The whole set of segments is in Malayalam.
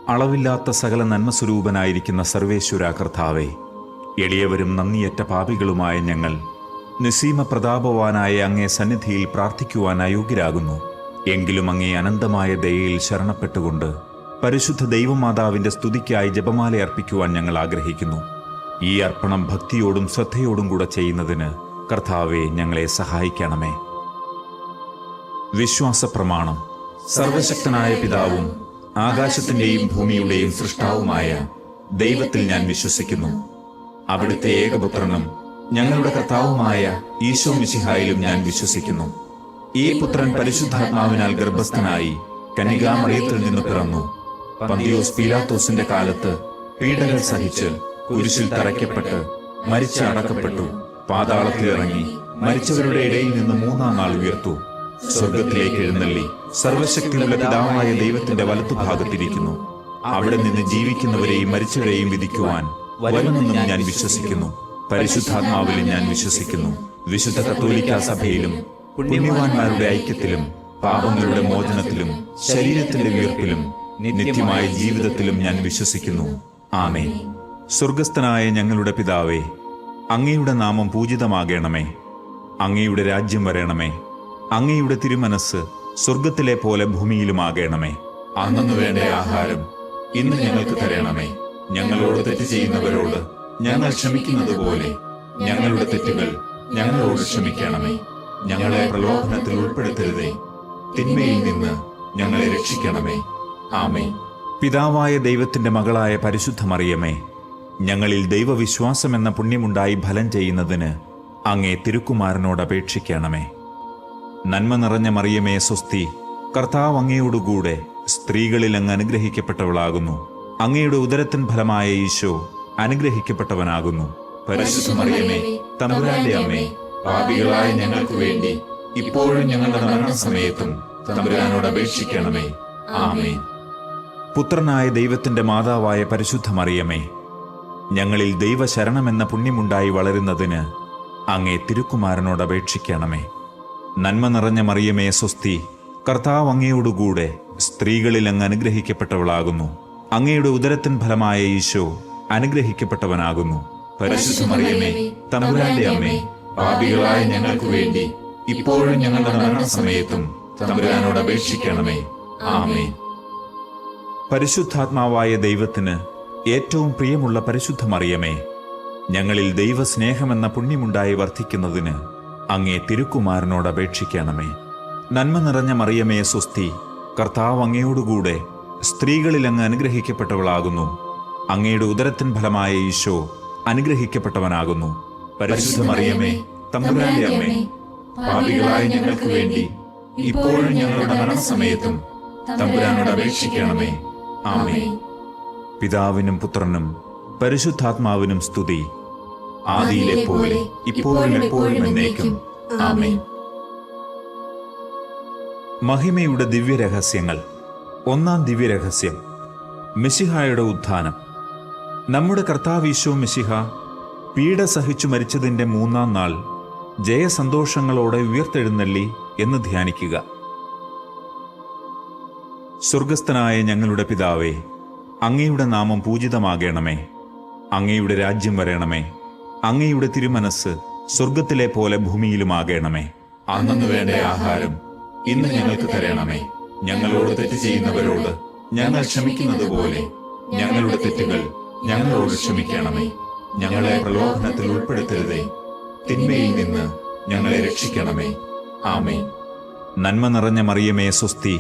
അളവില്ലാത്ത സകല നന്മസ്വരൂപനായിരിക്കുന്ന സർവേശ്വര കർത്താവേ, എളിയവരും നന്ദിയറ്റ പാപികളുമായ ഞങ്ങൾ നിസ്സീമ പ്രതാപവാനായ അങ്ങേ സന്നിധിയിൽ പ്രാർത്ഥിക്കുവാൻ അയോഗ്യരാകുന്നു. എങ്കിലും അങ്ങേ അനന്തമായ ദയയിൽ ശരണപ്പെട്ടുകൊണ്ട് പരിശുദ്ധ ദൈവമാതാവിന്റെ സ്തുതിക്കായി ജപമാല അർപ്പിക്കുവാൻ ഞങ്ങൾ ആഗ്രഹിക്കുന്നു. ഈ അർപ്പണം ഭക്തിയോടും ശ്രദ്ധയോടും കൂടെ ചെയ്യുന്നതിന് കർത്താവെ ഞങ്ങളെ സഹായിക്കണമേ. വിശ്വാസ പ്രമാണം. സർവശക്തനായ പിതാവും ആകാശത്തിന്റെയും ഭൂമിയുടെയും സൃഷ്ടാവുമായ ദൈവത്തിൽ ഞാൻ വിശ്വസിക്കുന്നു. അവിടുത്തെ ഏകപുത്രനും ഞങ്ങളുടെ കർത്താവുമായ ഈശോ മിശിഹായിലും ഞാൻ വിശ്വസിക്കുന്നു. ഈ പുത്രൻ പരിശുദ്ധാത്മാവിനാൽ ഗർഭസ്ഥനായി കന്യകാമറിയത്തിൽ നിന്ന് പിറന്നു. പന്തിയോസ് പീലാത്തോസിന്റെ കാലത്ത് പീഡകൾ സഹിച്ച് കുരിശിൽ തറയ്ക്കപ്പെട്ട് മരിച്ച് അടക്കപ്പെട്ടു. പാതാളത്തിലിറങ്ങി മരിച്ചവരുടെ ഇടയിൽ നിന്ന് മൂന്നാം നാൾ ഉയർത്തു. സ്വർഗത്തിലേക്ക് എഴുന്നള്ളി സർവശക്തിയുള്ള പിതാവായ ദൈവത്തിന്റെ വലത്തുഭാഗത്തിരിക്കുന്നു. അവിടെ നിന്ന് ജീവിക്കുന്നവരെയും മരിച്ചവരെയും വിധിക്കുവാൻ വരുമെന്നും ഞാൻ വിശ്വസിക്കുന്നു. പരിശുദ്ധാത്മാവിലും ഞാൻ വിശ്വസിക്കുന്നു. വിശുദ്ധ കത്തോലിക്കാ സഭയിലും പുണ്യവാന്മാരുടെ ഐക്യത്തിലും പാപങ്ങളുടെ മോചനത്തിലും ശരീരത്തിന്റെ ഉയർപ്പിലും നിത്യമായ ജീവിതത്തിലും ഞാൻ വിശ്വസിക്കുന്നു. ആമേൻ. സ്വർഗസ്ഥനായ ഞങ്ങളുടെ പിതാവേ, അങ്ങയുടെ നാമം പൂജിതമാകണമേ. അങ്ങയുടെ രാജ്യം വരണമേ. അങ്ങയുടെ തിരുമനസ് സ്വർഗത്തിലെ പോലെ ഭൂമിയിലുമാകണമേ. അന്നു വേണ്ട ആഹാരം ഇന്ന് ഞങ്ങൾക്ക് തരണമേ. ഞങ്ങളോട് തെറ്റ് ചെയ്യുന്നവരോട് ഞങ്ങൾ ക്ഷമിക്കുന്നത് പോലെ ഞങ്ങളുടെ തെറ്റുകൾ ഞങ്ങളോട് ക്ഷമിക്കണമേ. ഞങ്ങളെ പ്രലോഭനത്തിൽ ഉൾപ്പെടുത്തരുതേ, തിന്മയിൽ നിന്ന് ഞങ്ങളെ രക്ഷിക്കണമേ. ആമേൻ. പിതാവായ ദൈവത്തിന്റെ മകളായ പരിശുദ്ധ മറിയമേ, ഞങ്ങളിൽ ദൈവവിശ്വാസം എന്ന പുണ്യമുണ്ടായി ഫലം ചെയ്യുന്നതിന് അങ്ങേ തിരുക്കുമാരനോട് അപേക്ഷിക്കണമേ. നന്മ നിറഞ്ഞ മറിയമേ സ്വസ്തി, കർത്താവ് അങ്ങയോടുകൂടെ സ്ത്രീകളിൽ അങ്ങ് അനുഗ്രഹിക്കപ്പെട്ടവളാകുന്നു. അങ്ങയുടെ ഉദരത്തിൻ ഫലമായ ഈശോ അനുഗ്രഹിക്കപ്പെട്ടവനാകുന്നു. പരിശുദ്ധ മറിയമേ, തമ്പുരാന്റെ അമ്മേ, പാപികളായ ഞങ്ങൾക്ക് വേണ്ടി ഇപ്പോഴും ഞങ്ങളുടെ മരണസമയത്തും തമ്പുരാനോട് അപേക്ഷിക്കണമേ. ആമേൻ. പുത്രനായ ദൈവത്തിന്റെ മാതാവായ പരിശുദ്ധ മറിയമേ, ഞങ്ങളിൽ ദൈവശരണമെന്ന പുണ്യമുണ്ടായി വളരുന്നതിന് അങ്ങേ തിരുക്കുമാരനോട് അപേക്ഷിക്കണമേ. നന്മ നിറഞ്ഞ മറിയമേ സ്വസ്തി, കർത്താവ് അങ്ങയോടുകൂടെ സ്ത്രീകളിൽ അങ്ങ് അനുഗ്രഹിക്കപ്പെട്ടവളാകുന്നു. അങ്ങയുടെ ഉദരത്തിൻ ഫലമായ ഈശോ അനുഗ്രഹിക്കപ്പെട്ടവനാകുന്നു. പരിശുദ്ധ മറിയമേ, തമ്പുരാന്റെ അമ്മേ, പാപികളായ ഞങ്ങൾക്ക് വേണ്ടി ഇപ്പോഴും ഞങ്ങളുടെ മരണസമയത്തും തമ്പുരാനോട് അപേക്ഷിക്കണമേ. ആമേൻ. പരിശുദ്ധാത്മാവായ ദൈവത്തിന് ഏറ്റവും പ്രിയമുള്ള പരിശുദ്ധ മറിയമേ, ഞങ്ങളിൽ ദൈവസ്നേഹമെന്ന പുണ്യമുണ്ടായി വർദ്ധിക്കുന്നതിന് അങ്ങേ തിരുക്കുമാരനോട് അപേക്ഷിക്കണമേ. നന്മ നിറഞ്ഞ മറിയമേ സ്വസ്തി, കർത്താവ് അങ്ങയോടുകൂടെ സ്ത്രീകളിൽ അങ്ങ് അനുഗ്രഹിക്കപ്പെട്ടവളാകുന്നു. അങ്ങയുടെ ഉദരത്തിൻ ഫലമായ ഈശോ അനുഗ്രഹിക്കപ്പെട്ടവനാകുന്നു. പരിശുദ്ധ മറിയമേ, തമ്പുരാന്റെ അമ്മേ, പാപികളായ ഞങ്ങൾക്ക് വേണ്ടി ഇപ്പോഴും ഞങ്ങളുടെ മരണസമയത്തും തമ്പുരാനോട് അപേക്ഷിക്കണമേ. ആമേൻ. പിതാവിനും പുത്രനും പരിശുദ്ധാത്മാവിനും സ്തുതി, ആദിയിലെ പോലെ ഇപ്പോഴും എപ്പോഴും എന്നേക്കും. ആമേൻ. മഹിമയുടെ ദിവ്യരഹസ്യങ്ങൾ. ഒന്നാം ദിവ്യരഹസ്യം, മിശിഹായുടെ ഉത്ഥാനം. നമ്മുടെ കർത്താവ് ഈശോ മിശിഹ പീഡ സഹിച്ചു മരിച്ചതിൻ്റെ മൂന്നാം നാൾ ജയസന്തോഷങ്ങളോടെ ഉയർത്തെഴുന്നള്ളി എന്ന് ധ്യാനിക്കുക. സ്വർഗസ്ഥനായ ഞങ്ങളുടെ പിതാവേ, അങ്ങയുടെ നാമം പൂജിതമാകണമേ. അങ്ങയുടെ രാജ്യം വരണമേ. അങ്ങയുടെ തിരുമനസ് സ്വർഗത്തിലെ പോലെ ഭൂമിയിലുമാകണമേ. അന്നു വേണ്ട ആഹാരം ഇന്ന് ഞങ്ങൾക്ക് തരണമേ. ഞങ്ങളോട് തെറ്റ് ചെയ്യുന്നവരോട് ഞങ്ങൾ ക്ഷമിക്കുന്നത് പോലെ ഞങ്ങളുടെ തെറ്റുകൾ ഞങ്ങളോട് ക്ഷമിക്കണമേ. ഞങ്ങളെ പ്രലോഭനത്തിൽ ഉൾപ്പെടുത്തരുതേ, തിന്മയിൽ നിന്ന് ഞങ്ങളെ രക്ഷിക്കണമേ. ആമേൻ. നന്മ നിറഞ്ഞ മറിയമേ സ്വസ്തി,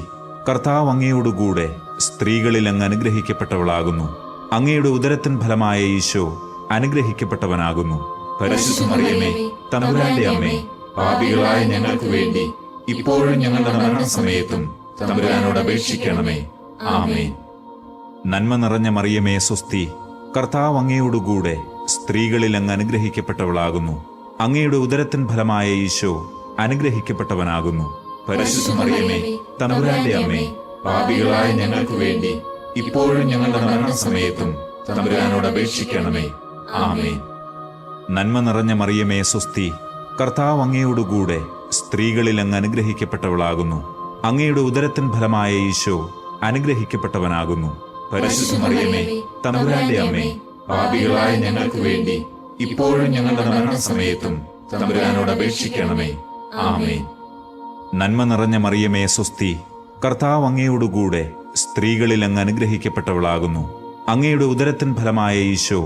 കർത്താവ് അങ്ങയോടുകൂടെ സ്ത്രീകളിൽ അങ്ങ് അനുഗ്രഹിക്കപ്പെട്ടവളാകുന്നു. അങ്ങയുടെ ഉദരത്തിൻ ഫലമായ ഈശോ അനുഗ്രഹിക്കപ്പെട്ടവനാകുന്നു. പരിശുദ്ധ മറിയമേ, തമ്പുരാന്റെ അമ്മേ, പാപികളായ ഞങ്ങൾക്ക് വേണ്ടി ഇപ്പോഴും ഞങ്ങളുടെ മരണസമയത്തും തമ്പുരാനോട് അപേക്ഷിക്കണമേ. ആമേൻ. നന്മ നിറഞ്ഞ മറിയമേ സ്വസ്തി, കർത്താവ് അങ്ങയോടുകൂടെ സ്ത്രീകളിൽ അങ്ങ് അനുഗ്രഹിക്കപ്പെട്ടവളാകുന്നു. അങ്ങയുടെ ഉദരത്തിൻ ഫലമായ ഈശോ അനുഗ്രഹിക്കപ്പെട്ടവനാകുന്നു. പരിശുദ്ധ മറിയമേ, തമ്പുരാന്റെ അമ്മേ, പാപികളായ ഞങ്ങൾക്ക് വേണ്ടി ഇപ്പോഴും ഞങ്ങളുടെ മരണസമയത്തും തമ്പുരാനോട് അപേക്ഷിക്കണമേ. ആമേൻ. നന്മ നിറഞ്ഞ മറിയമേ സ്വസ്തി, കർത്താവ് അങ്ങയോടുകൂടെ സ്ത്രീകളിൽ അങ്ങ് അനുഗ്രഹിക്കപ്പെട്ടവളാകുന്നു. അങ്ങയുടെ ഉദരത്തിൻ ഫലമായ ഈശോ അനുഗ്രഹിക്കപ്പെട്ടവനാകുന്നു. പരിശുദ്ധ മറിയമേ തമ്പുരാന്റെ അമ്മേ, പാപികളായ ഞങ്ങൾക്ക് വേണ്ടി ഇപ്പോഴും ഞങ്ങളുടെ മരണസമയത്തും തമ്പുരാനോട് അപേക്ഷിക്കണമേ. ആമേൻ. നന്മ നിറഞ്ഞ മറിയമേ സ്വസ്തി, കർത്താവ് അങ്ങയോടുകൂടെ സ്ത്രീകളിൽ അങ്ങ് അനുഗ്രഹിക്കപ്പെട്ടവളാകുന്നു. അങ്ങയുടെ ഉദരത്തിൻ ഫലമായ ഈശോ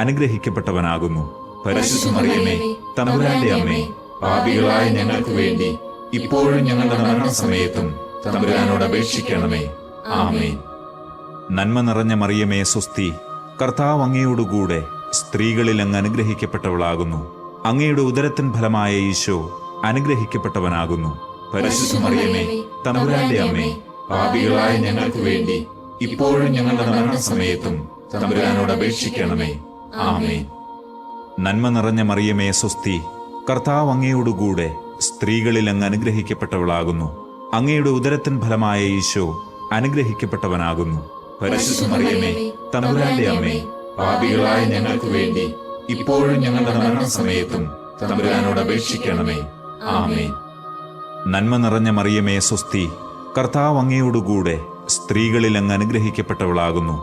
അനുഗ്രഹിക്കപ്പെട്ടവനാകുന്നു. പരിശുദ്ധ മറിയമേ തമ്പുരാന്റെ അമ്മേ, പാപികളായ ഞങ്ങൾക്ക് വേണ്ടി ഇപ്പോഴും ഞങ്ങളുടെ മരണസമയത്തും തമ്പുരാനോട് അപേക്ഷിക്കണമേ. ആമേൻ. നന്മ നിറഞ്ഞ മറിയമേ സ്വസ്തി, കർത്താവ് അങ്ങയോടുകൂടെ സ്ത്രീകളിൽ അങ്ങ് അനുഗ്രഹിക്കപ്പെട്ടവളാകുന്നു. അങ്ങയുടെ ഉദരത്തിൻ ഫലമായ ഈശോ അനുഗ്രഹിക്കപ്പെട്ടവനാകുന്നു. പരിശുദ്ധ മറിയമേ തമ്പുരാന്റെ അമ്മേ, പാപികളായ ഞങ്ങൾക്ക് വേണ്ടി ഇപ്പോഴും ഞങ്ങളുടെ മരണസമയത്തും തമ്പുരാനോട് അപേക്ഷിക്കണമേ. ആമേൻ. നന്മ നിറഞ്ഞ മറിയമേ സ്വസ്തി, കർത്താവ് അങ്ങയോടുകൂടെ സ്ത്രീകളിൽ അങ്ങ് അനുഗ്രഹിക്കപ്പെട്ടവളാകുന്നു. അങ്ങയുടെ ഉദരത്തിൻ ഫലമായ ഈശോ അനുഗ്രഹിക്കപ്പെട്ടവനാകുന്നു. പരിശുദ്ധ മറിയമേ തമ്പുരാന്റെ അമ്മേ, പാപികളായ ഞങ്ങൾക്ക് വേണ്ടി ഇപ്പോഴും ഞങ്ങളുടെ മരണസമയത്തും തമ്പുരാനോട് അപേക്ഷിക്കണമേ. ആമേൻ. നന്മ നിറഞ്ഞ മറിയമേ സ്വസ്തി, കർത്താവ് അങ്ങയോടുകൂടെ സ്ത്രീകളിൽ അങ്ങ് അനുഗ്രഹിക്കപ്പെട്ടവളാകുന്നു.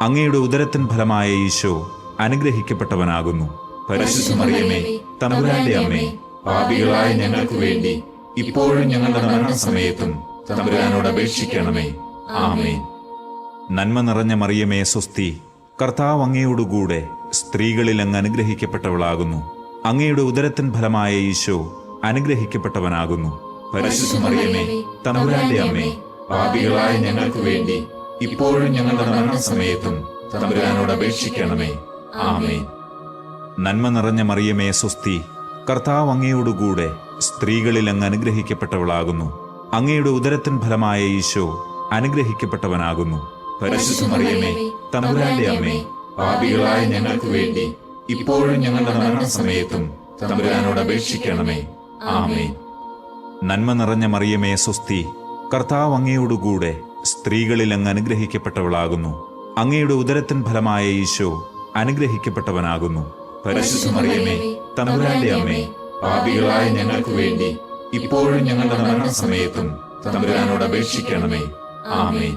അങ്ങയുടെ ഉദരത്തിൻ ഫലമായ ഈശോ അനുഗ്രഹിക്കപ്പെട്ടവനാകുന്നു. പരിശുദ്ധ മറിയമേ തമ്പുരാന്റെ അമ്മേ, പാപികളായ ഞങ്ങൾക്ക് വേണ്ടി ഇപ്പോഴും ഞങ്ങളുടെ മരണസമയത്തും തമ്പുരാനോട് അപേക്ഷിക്കണമേ. ആമേൻ. നന്മ നിറഞ്ഞ മറിയമേ സ്വസ്തി, കർത്താവ് അങ്ങയോടുകൂടെ സ്ത്രീകളിൽ അങ്ങ് അനുഗ്രഹിക്കപ്പെട്ടവളാകുന്നു. അങ്ങയുടെ ഉദരത്തിൻ ഫലമായ ഈശോ അനുഗ്രഹിക്കപ്പെട്ടവനാകുന്നു. പരിശുദ്ധ മറിയമേ തമ്പുരാന്റെ അമ്മേ, പാപികളായ ഞങ്ങൾക്ക് വേണ്ടി ഇപ്പോഴും ഞങ്ങളുടെ മരണസമയത്തും തമ്പുരാനോട് അപേക്ഷിക്കണമേ. ആമേൻ. നന്മ നിറഞ്ഞ മറിയമേ സ്വസ്തി, കർത്താവ് അങ്ങയോടുകൂടെ സ്ത്രീകളിൽ അങ്ങ് അനുഗ്രഹിക്കപ്പെട്ടവളാകുന്നു. അങ്ങയുടെ ഉദരത്തിൻ ഫലമായ ഈശോ അനുഗ്രഹിക്കപ്പെട്ടവനാകുന്നു. പരിശുദ്ധ മറിയമേ തമ്പുരാന്റെ അമ്മേ, പാപികളായ ഞങ്ങൾക്ക് വേണ്ടി ഇപ്പോഴും ഞങ്ങളുടെ മരണസമയത്തും തമ്പുരാനോട് അപേക്ഷിക്കണമേ. ആമേൻ. നന്മ നിറഞ്ഞ മറിയമേ സ്വസ്തി, കർത്താവ് അങ്ങയോടുകൂടെ സ്ത്രീകളിൽ അങ്ങ് അനുഗ്രഹിക്കപ്പെട്ടവളാകുന്നു. അങ്ങയുടെ ഉദരത്തിൻ ഫലമായ ഈശോ അനുഗ്രഹിക്കപ്പെട്ടവനാകുന്നു. പരിശുദ്ധ മറിയമേ തമ്പുരാന്റെ അമ്മേ, പാപികളായ ഞങ്ങൾക്ക് വേണ്ടി ഇപ്പോഴും ഞങ്ങളുടെ മരണസമയത്തും തമ്പുരാനോട് അപേക്ഷിക്കണമേ. ആമേൻ.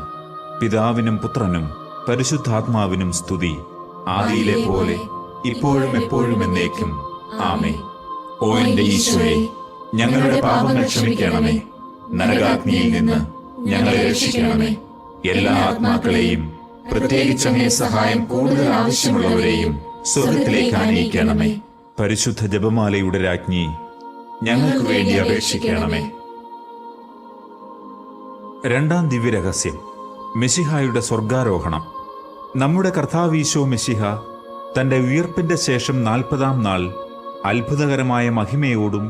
പിതാവിനും പുത്രനും പരിശുദ്ധാത്മാവിനും സ്തുതി, ആദിയിലെ പോലെ ഇപ്പോഴും എപ്പോഴും എന്നേക്കും. ആമേൻ. ഓ എന്റെ ഈശോയെ, ഞങ്ങളുടെ പാപങ്ങൾ ക്ഷമിക്കണമേ. നരകാഗ്നിയിൽ നിന്ന് ഞങ്ങളെ രക്ഷിക്കണമേ. എല്ലാ ആത്മാക്കളെയും, പ്രത്യേകിച്ച് അങ്ങേ സഹായം കൂടുതൽ ആവശ്യമുള്ളവരെയും സ്വർഗത്തിലേക്ക് ആനയിക്കണമേ. പരിശുദ്ധ ജപമാലയുടെ രാജ്ഞി, ഞങ്ങൾക്ക് വേണ്ടി അപേക്ഷിക്കണമേ. രണ്ടാം ദിവ്യരഹസ്യം, മെശിഹായുടെ സ്വർഗാരോഹണം. നമ്മുടെ കർത്താവീശോ മെശിഹ തന്റെ ഉയർപ്പിന്റെ ശേഷം 40-ാം നാൾ അത്ഭുതകരമായ മഹിമയോടും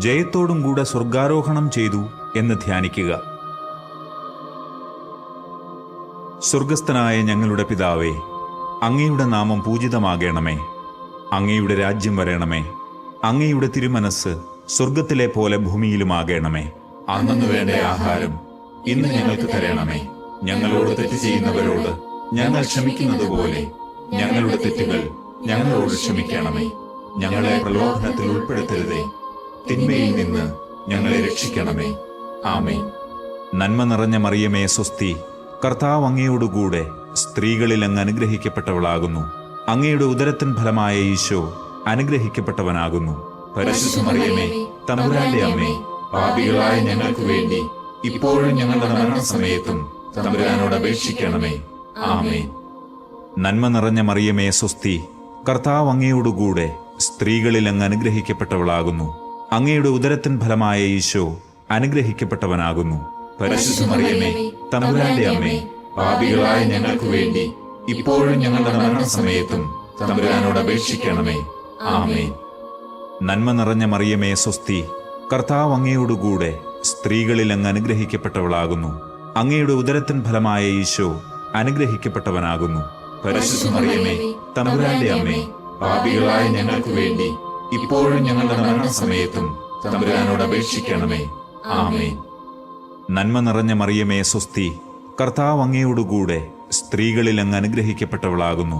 ജയത്തോടും കൂടെ സ്വർഗാരോഹണം ചെയ്തു എന്ന് ധ്യാനിക്കുക. സ്വർഗസ്ഥനായ ഞങ്ങളുടെ പിതാവേ, അങ്ങയുടെ നാമം പൂജിതമാകണമേ. അങ്ങയുടെ രാജ്യം വരണമേ. അങ്ങയുടെ തിരുമനസ് സ്വർഗത്തിലെ പോലെ ഭൂമിയിലുമാകണമേ. അന്നു വേണ്ട ആഹാരം ഇന്ന് ഞങ്ങൾക്ക് തരണമേ. ഞങ്ങളോട് തെറ്റ് ചെയ്യുന്നവരോട് ഞങ്ങൾ ക്ഷമിക്കുന്നത് പോലെ ഞങ്ങളുടെ തെറ്റുകൾ ഞങ്ങളോട് ക്ഷമിക്കണമേ. ഞങ്ങളെ പ്രലോഭനത്തിൽ ഉൾപ്പെടുത്തരുതേ, തിന്മയിൽ നിന്ന് ഞങ്ങളെ രക്ഷിക്കണമേ. ആമേൻ. നന്മ നിറഞ്ഞ മറിയമേ സ്വസ്തി, കർത്താവ് അങ്ങയോടുകൂടെ സ്ത്രീകളിൽ അങ്ങ് അനുഗ്രഹിക്കപ്പെട്ടവളാകുന്നു. അങ്ങയുടെ ഉദരത്തിൻ ഫലമായ ഈശോ അനുഗ്രഹിക്കപ്പെട്ടവനാകുന്നു. പരിശുദ്ധ മറിയമേ തമ്പുരാന്റെ അമ്മേ, പാപികളായ ഞങ്ങൾക്ക് വേണ്ടി ഇപ്പോഴും ഞങ്ങളുടെ മരണസമയത്തും തമ്പുരാനോട് അപേക്ഷിക്കണമേ. ആമേൻ. നന്മ നിറഞ്ഞ മറിയമേ സ്വസ്തി, കർത്താവ് അങ്ങയോടുകൂടെ സ്ത്രീകളിൽ അങ്ങ് അനുഗ്രഹിക്കപ്പെട്ടവളാകുന്നു. അങ്ങയുടെ ഉദരത്തിൻ ഫലമായ ഈശോ അനുഗ്രഹിക്കപ്പെട്ടവനാകുന്നു. പരിശുദ്ധ മറിയമേ തമ്പുരാന്റെ അമ്മേ, പാപികളായ ഞങ്ങൾക്ക് വേണ്ടി ഇപ്പോഴും ഞങ്ങളുടെ മരണസമയത്തും തമ്പുരാനോട് അപേക്ഷിക്കണമേ. ആമേൻ. നന്മ നിറഞ്ഞ മറിയമേ സ്വസ്തി, കർത്താവ് അങ്ങയോടുകൂടെ സ്ത്രീകളിൽ അങ്ങ് അനുഗ്രഹിക്കപ്പെട്ടവളാകുന്നു. അങ്ങയുടെ ഉദരത്തിൻ ഫലമായ ഈശോ അനുഗ്രഹിക്കപ്പെട്ടവനാകുന്നു. പരിശുദ്ധ മറിയമേ തമ്പുരാന്റെ അമ്മേ, പാപികളായ ഞങ്ങൾക്ക് വേണ്ടി ഇപ്പോഴും ഞങ്ങളുടെ മരണസമയത്തും തമ്പുരാനോട് അപേക്ഷിക്കണമേ. ആമേൻ. നന്മ നിറഞ്ഞ മറിയമേ സ്വസ്തി, കർത്താവ് അങ്ങയോടുകൂടെ സ്ത്രീകളിൽ അങ്ങ് അനുഗ്രഹിക്കപ്പെട്ടവളാകുന്നു.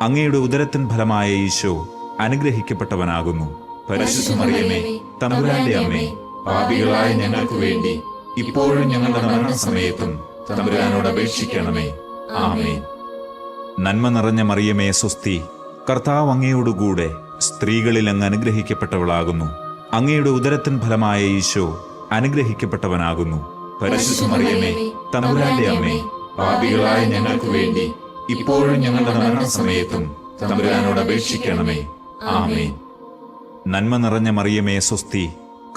അങ്ങയുടെ ഉദരത്തിൻ ഫലമായ ഈശോ അനുഗ്രഹിക്കപ്പെട്ടവനാകുന്നു. പരിശുദ്ധ മറിയമേ തമ്പുരാന്റെ അമ്മേ, പാപികളായ ഞങ്ങൾക്ക് വേണ്ടി ഇപ്പോഴും ഞങ്ങളുടെ മരണസമയത്തും തമ്പുരാനോട് അപേക്ഷിക്കണമേ. ആമേൻ. നന്മ നിറഞ്ഞ മറിയമേ സ്വസ്തി, കർത്താവ് അങ്ങയോടുകൂടെ സ്ത്രീകളിൽ അങ്ങ് അനുഗ്രഹിക്കപ്പെട്ടവളാകുന്നു. അങ്ങയുടെ ഉദരത്തിൻ ഫലമായ ഈശോ അനുഗ്രഹിക്കപ്പെട്ടവനാകുന്നു. പരിശുദ്ധ മറിയമേ, തമ്പുരാന്റെ അമ്മേ, പാപികളായ ഞങ്ങൾക്ക് വേണ്ടി ഇപ്പോഴും ഞങ്ങളുടെ മരണസമയത്തും തമ്പുരാനോട് അപേക്ഷിക്കണമേ. ആമേൻ. നന്മ നിറഞ്ഞ മറിയമേ സ്വസ്തി,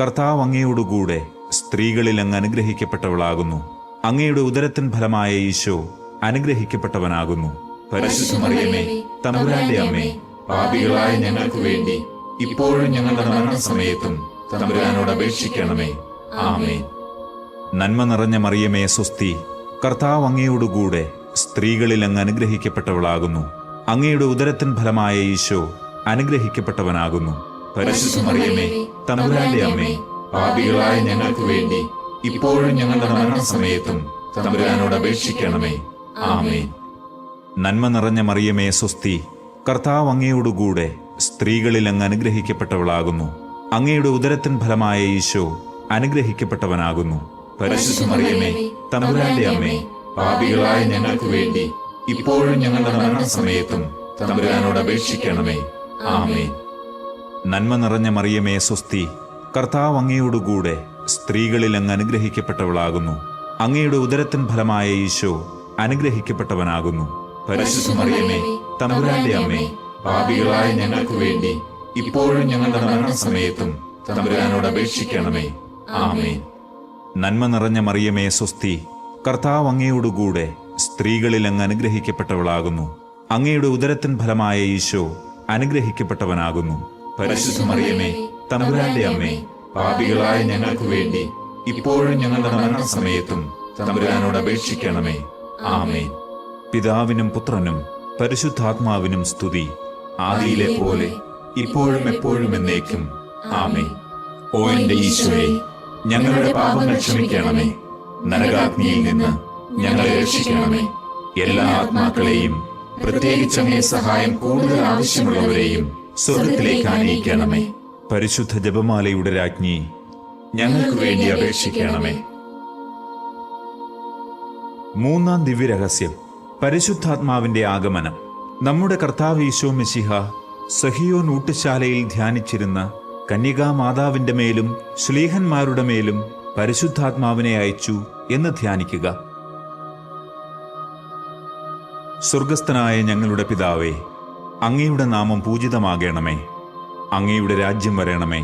കർത്താവ് അങ്ങയോടുകൂടെ സ്ത്രീകളിൽ അങ്ങ് അനുഗ്രഹിക്കപ്പെട്ടവളാകുന്നു. അങ്ങയുടെ ഉദരത്തിൻ ഫലമായ ഈശോ അനുഗ്രഹിക്കപ്പെട്ടവനാകുന്നു. പരിശുദ്ധ മറിയമേ, തമ്പുരാന്റെ അമ്മേ, പാപികളായ ഞങ്ങൾക്ക് വേണ്ടി ഇപ്പോഴും ഞങ്ങളുടെ മരണസമയത്തും തമ്പുരാനോട് അപേക്ഷിക്കണമേ. ആമേൻ. നന്മ നിറഞ്ഞ മറിയമേ സ്വസ്തി, കർത്താവ് അങ്ങയോടുകൂടെ സ്ത്രീകളിൽ അങ്ങ് അനുഗ്രഹിക്കപ്പെട്ടവളാകുന്നു. അങ്ങയുടെ ഉദരത്തിൻ ഫലമായ ഈശോ അനുഗ്രഹിക്കപ്പെട്ടവനാകുന്നു. പരിശുദ്ധ മറിയമേ, തമ്പുരാന്റെ അമ്മേ, പാപികളായ ഞങ്ങൾക്ക് വേണ്ടി ഇപ്പോഴും ഞങ്ങളുടെ മരണസമയത്തും തമ്പുരാനോട് അപേക്ഷിക്കണമേ. ആമേൻ. നന്മ നിറഞ്ഞ മറിയമേ സ്വസ്തി, കർത്താവ് അങ്ങയോടുകൂടെ സ്ത്രീകളിൽ അങ്ങ് അനുഗ്രഹിക്കപ്പെട്ടവളാകുന്നു. അങ്ങയുടെ ഉദരത്തിൻ ഫലമായ ഈശോ അനുഗ്രഹിക്കപ്പെട്ടവനാകുന്നു. പരിശുദ്ധ മറിയമേ, തമ്പുരാന്റെ അമ്മേ, പാപികളായ ഞങ്ങൾക്ക് വേണ്ടി ഇപ്പോഴും ഞങ്ങളുടെ മരണസമയത്തും തമ്പുരാനോട് അപേക്ഷിക്കണമേ. ആമേൻ. നന്മ നിറഞ്ഞ മറിയമേ സ്വസ്തി, കർത്താവ് അങ്ങയോടുകൂടെ സ്ത്രീകളിൽ അങ്ങ് അനുഗ്രഹിക്കപ്പെട്ടവളാകുന്നു. അങ്ങയുടെ ഉദരത്തിൻ ഫലമായ ഈശോ അനുഗ്രഹിക്കപ്പെട്ടവനാകുന്നു. പരിശുദ്ധ മറിയമേ, തമ്പുരാന്റെ അമ്മേ, പാപികളായ ഞങ്ങൾക്ക് വേണ്ടി ഇപ്പോഴും ഞങ്ങളുടെ മരണസമയത്തും തമ്പുരാനോട് അപേക്ഷിക്കണമേ. ആമേൻ. നന്മ നിറഞ്ഞ മറിയമേ സ്വസ്തി, കർത്താവ് അങ്ങയോടുകൂടെ സ്ത്രീകളിൽ അങ്ങ് അനുഗ്രഹിക്കപ്പെട്ടവളാകുന്നു. അങ്ങയുടെ ഉദരത്തിൻ ഫലമായ ഈശോ അനുഗ്രഹിക്കപ്പെട്ടവനാകുന്നു. പരിശുദ്ധ മറിയമേ, തമ്പുരാന്റെ അമ്മേ, പാപികളായ ഞങ്ങൾക്ക് വേണ്ടി ഇപ്പോഴും ഞങ്ങളുടെ മരണസമയത്തും തമ്പുരാനോട് അപേക്ഷിക്കണമേ. ആമേൻ. പിതാവിനും പുത്രനും പരിശുദ്ധാത്മാവിനും സ്തുതി, ആദിയിലെ പോലെ ഇപ്പോഴും എപ്പോഴും എന്നേക്കും. ആമേൻ. ഓ എന്റെ ഈശോയെ, ഞങ്ങളുടെ പാപങ്ങൾ ക്ഷമിക്കണമേ. നരകാഗ്നിയിൽ നിന്ന് ഞങ്ങളെ രക്ഷിക്കണമേ. എല്ലാ ആത്മാക്കളെയും, പ്രത്യേകിച്ച് അങ്ങേ സഹായം കൂടുതൽ ആവശ്യമുള്ളവരെയും സ്വർഗത്തിലേക്ക് ആനയിക്കണമേ. പരിശുദ്ധ ജപമാലയുടെ രാജ്ഞി, ഞങ്ങൾക്ക് വേണ്ടി അപേക്ഷിക്കണമേ. മൂന്നാം ദിവ്യരഹസ്യം, പരിശുദ്ധാത്മാവിന്റെ ആഗമനം. നമ്മുടെ കർത്താവ് ഈശോ മിശിഹ സഹിയോൻ ഊട്ടുശാലയിൽ ധ്യാനിച്ചിരുന്ന കന്യകാമാതാവിന്റെ മേലും ശ്ലീഹന്മാരുടെ മേലും പരിശുദ്ധാത്മാവിനെ അയച്ചു എന്ന് ധ്യാനിക്കുക. സ്വർഗസ്ഥനായ ഞങ്ങളുടെ പിതാവേ, അങ്ങയുടെ നാമം പൂജിതമാകണമേ. അങ്ങയുടെ രാജ്യം വരണമേ.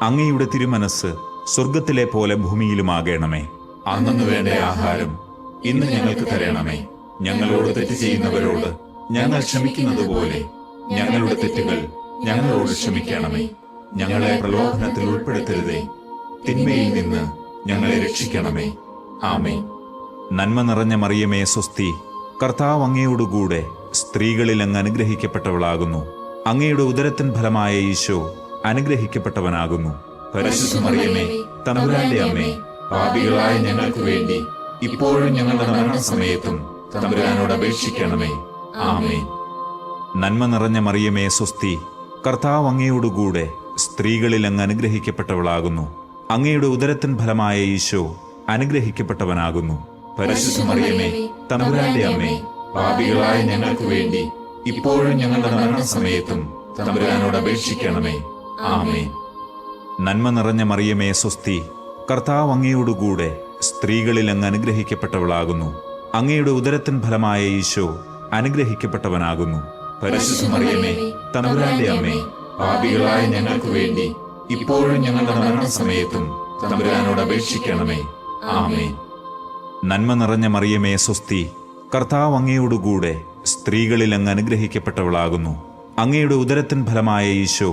അങ്ങയുടെ തിരുമനസ് സ്വർഗത്തിലെ പോലെ ഭൂമിയിലുമാകണമേ. അന്നു വേണ്ട ആഹാരം ഇന്ന് ഞങ്ങൾക്ക് തരണമേ. ഞങ്ങളോട് തെറ്റ് ചെയ്യുന്നവരോട് ഞങ്ങൾ ക്ഷമിക്കുന്നത് പോലെ ഞങ്ങളുടെ തെറ്റുകൾ ഞങ്ങളോട് ക്ഷമിക്കണമേ. ഞങ്ങളെ പ്രലോഭനത്തിൽ ഉൾപ്പെടുത്തരുതേ, തിന്മയിൽ നിന്ന് ഞങ്ങളെ രക്ഷിക്കണമേ. ആമേൻ. നന്മ നിറഞ്ഞ മറിയമേ സ്വസ്തി, കർത്താവ് അങ്ങയോടുകൂടെ സ്ത്രീകളിൽ അങ്ങ് അനുഗ്രഹിക്കപ്പെട്ടവളാകുന്നു. അങ്ങയുടെ ഉദരത്തിൻ ഫലമായ ഈശോ അനുഗ്രഹിക്കപ്പെട്ടവനാകുന്നു. പരിശുദ്ധ മറിയമേ, തമ്പുരാന്റെ അമ്മേ, പാപികളായ ഞങ്ങൾക്ക് വേണ്ടി ഇപ്പോഴും ഞങ്ങളുടെ മരണസമയത്തും തമ്പുരാനോട് അപേക്ഷിക്കണമേ. ആമേൻ. നന്മ നിറഞ്ഞ മറിയമേ സ്വസ്തി, കർത്താവ് അങ്ങയോടുകൂടെ സ്ത്രീകളിൽ അങ്ങ് അനുഗ്രഹിക്കപ്പെട്ടവളാകുന്നു. അങ്ങയുടെ ഉദരത്തിൻ ഫലമായ ഈശോ അനുഗ്രഹിക്കപ്പെട്ടവനാകുന്നു. പരിശുദ്ധ മറിയമേ, തമ്പുരാന്റെ അമ്മേ, പാപികളായ ഞങ്ങൾക്ക് വേണ്ടി ഇപ്പോഴും ഞങ്ങളുടെ മരണസമയത്തും തമ്പുരാനോട് അപേക്ഷിക്കണമേ. ആമേൻ. നന്മ നിറഞ്ഞ മറിയമേ സ്വസ്തി, കർത്താവ് അങ്ങയോടുകൂടെ സ്ത്രീകളിൽ അങ്ങ് അനുഗ്രഹിക്കപ്പെട്ടവളാകുന്നു. അങ്ങയുടെ ഉദരത്തിൻ ഫലമായ ഈശോ അനുഗ്രഹിക്കപ്പെട്ടവനാകുന്നു. പരിശുദ്ധ മറിയമേ, തമ്പുരാന്റെ അമ്മേ, പാപികളായ ഞങ്ങൾക്ക് വേണ്ടി ഇപ്പോഴും ഞങ്ങളുടെ മരണസമയത്തും തമ്പുരാനോട് അപേക്ഷിക്കണമേ. ആമേൻ. നന്മ നിറഞ്ഞ മറിയമേ സ്വസ്തി, കർത്താവ് അങ്ങയോടുകൂടെ സ്ത്രീകളിൽ അങ്ങ് അനുഗ്രഹിക്കപ്പെട്ടവളാകുന്നു. അങ്ങയുടെ ഉദരത്തിൻ ഫലമായ ഈശോ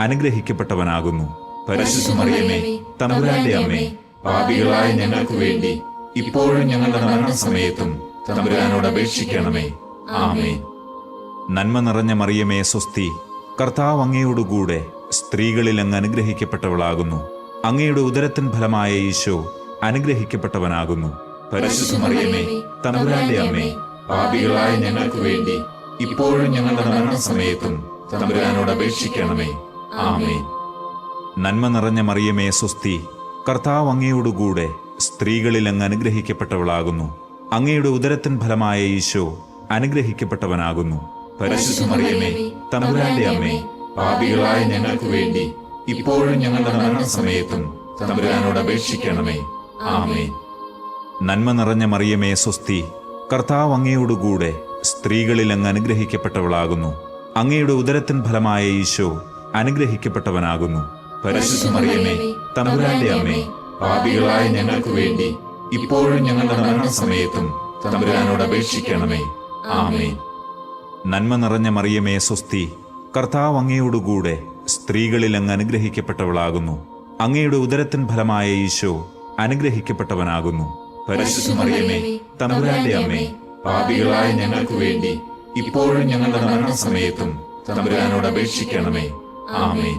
അനുഗ്രഹിക്കപ്പെട്ടവനാകുന്നു. പരിശുദ്ധ മറിയമേ, തമ്പുരാന്റെ അമ്മേ, പാപികളായ ഞങ്ങൾക്ക് വേണ്ടി ഇപ്പോഴും ഞങ്ങളുടെ മരണസമയത്തും തമ്പുരാനോട് അപേക്ഷിക്കണമേ. ആമേൻ. നന്മ നിറഞ്ഞ മറിയമേ സ്വസ്തി, കർത്താവ് അങ്ങയോടുകൂടെ സ്ത്രീകളിൽ അങ്ങ് അനുഗ്രഹിക്കപ്പെട്ടവളാകുന്നു. അങ്ങയുടെ ഉദരത്തിൻ ഫലമായ ഈശോ അനുഗ്രഹിക്കപ്പെട്ടവനാകുന്നു. പരിശുദ്ധ മറിയമേ, തമ്പുരാന്റെ അമ്മേ, പാപികളായ ഞങ്ങൾക്ക് വേണ്ടി ഇപ്പോഴും ഞങ്ങളുടെ മരണസമയത്തും തമ്പുരാനോട് അപേക്ഷിക്കണമേ. ആമേൻ. നന്മ നിറഞ്ഞ മറിയമേ സ്വസ്തി, കർത്താവ് അങ്ങയോടുകൂടെ സ്ത്രീകളിൽ അങ്ങ് അനുഗ്രഹിക്കപ്പെട്ടവളാകുന്നു. അങ്ങയുടെ ഉദരത്തിൻ ഫലമായ ഈശോ അനുഗ്രഹിക്കപ്പെട്ടവനാകുന്നു. പരിശുദ്ധ മറിയമേ, തമ്പുരാന്റെ അമ്മേ, പാപികളായ ഞങ്ങൾക്ക് വേണ്ടി ഇപ്പോഴും ഞങ്ങളുടെ മരണസമയത്തും തമ്പുരാനോട് അപേക്ഷിക്കണമേ. ആമേൻ. നന്മ നിറഞ്ഞ മറിയമേ, സ്വസ്തി. കർത്താവ് അങ്ങയോടുകൂടെ സ്ത്രീകളിൽ അങ്ങ് അനുഗ്രഹിക്കപ്പെട്ടവളാകുന്നു. അങ്ങയുടെ ഉദരത്തിൻ ഫലമായ ഈശോ അനുഗ്രഹിക്കപ്പെട്ടവനാകുന്നു. പരിശുദ്ധ മറിയമേ, തമ്പുരാന്റെ അമ്മേ, പാപികളായ ഞങ്ങൾക്ക് വേണ്ടി ഇപ്പോഴും ഞങ്ങളുടെ മരണസമയത്തും തമ്പുരാനോട് അപേക്ഷിക്കണമേ. ആമേൻ. നന്മ നിറഞ്ഞ മറിയമേ, സ്വസ്തി. കർത്താവ് അങ്ങയോടുകൂടെ സ്ത്രീകളിൽ അങ്ങ് അനുഗ്രഹിക്കപ്പെട്ടവളാകുന്നു. അങ്ങയുടെ ഉദരത്തിൻ ഫലമായ ഈശോ അനുഗ്രഹിക്കപ്പെട്ടവനാകുന്നു. പരിശുദ്ധ മറിയമേ, തമ്പുരാന്റെ അമ്മേ, പാപികളായ ഞങ്ങൾക്ക് വേണ്ടി ഇപ്പോഴും ഞങ്ങളുടെ മരണസമയത്തും തമ്പുരാനോട് അപേക്ഷിക്കണമേ. ആമേൻ.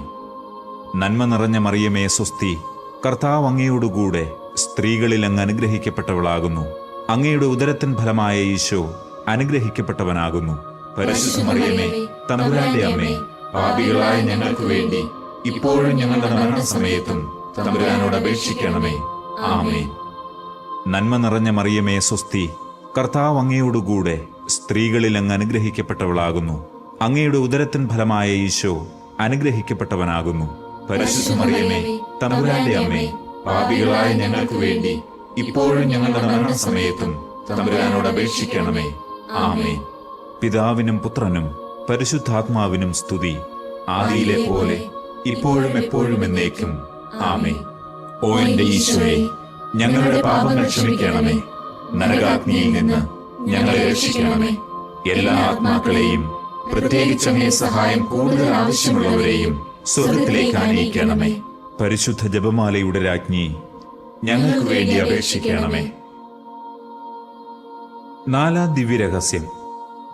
നന്മ നിറഞ്ഞ മറിയമേ, സ്വസ്തി. കർത്താവ് അങ്ങയോടുകൂടെ സ്ത്രീകളിൽ അങ്ങ് അനുഗ്രഹിക്കപ്പെട്ടവളാകുന്നു. അങ്ങയുടെ ഉദരത്തിൻ ഫലമായ ഈശോ അനുഗ്രഹിക്കപ്പെട്ടവനാകുന്നു. പരിശുദ്ധ മറിയമേ, തമ്പുരാന്റെ അമ്മേ, പാപികളായ ഞങ്ങൾക്ക് വേണ്ടി ഇപ്പോഴും ഞങ്ങളുടെ മരണസമയത്തും തമ്പുരാനോട് അപേക്ഷിക്കണമേ. ആമേൻ. നന്മ നിറഞ്ഞ മറിയമേ, സ്വസ്തി. കർത്താവ് അങ്ങയോടുകൂടെ സ്ത്രീകളിൽ അങ്ങ് അനുഗ്രഹിക്കപ്പെട്ടവളാകുന്നു. അങ്ങയുടെ ഉദരത്തിൻ ഫലമായ ഈശോ അനുഗ്രഹിക്കപ്പെട്ടവനാകുന്നു. പരിശുദ്ധ മറിയമേ, തമ്പുരാന്റെ അമ്മേ, പാപികളായ ഞങ്ങൾക്ക് വേണ്ടി ഇപ്പോഴും ഞങ്ങളുടെ മരണസമയത്തും തമ്പുരാനോട് അപേക്ഷിക്കണമേ. ആമേൻ. പിതാവിനും പുത്രനും പരിശുദ്ധാത്മാവിനും സ്തുതി. ആദിയിലെ പോലെ ഇപ്പോഴും എപ്പോഴും എന്നേക്കും. ആമേൻ. ഓ എന്റെ ഈശോയെ, ഞങ്ങളുടെ പാപങ്ങൾ ക്ഷമിക്കണമേ. നരകാഗ്നിയിൽ നിന്ന് ഞങ്ങളെ രക്ഷിക്കണമേ. എല്ലാ ആത്മാക്കളെയും, പ്രത്യേകിച്ച് അങ്ങേ സഹായം കൂടുതൽ ആവശ്യമുള്ളവരെയും സ്വർഗത്തിലേക്ക് ആനയിക്കണമേ. പരിശുദ്ധ ജപമാലയുടെ രാജ്ഞി, ഞങ്ങൾക്ക് വേണ്ടി അപേക്ഷിക്കണമേ. നാലാം ദിവ്യരഹസ്യം,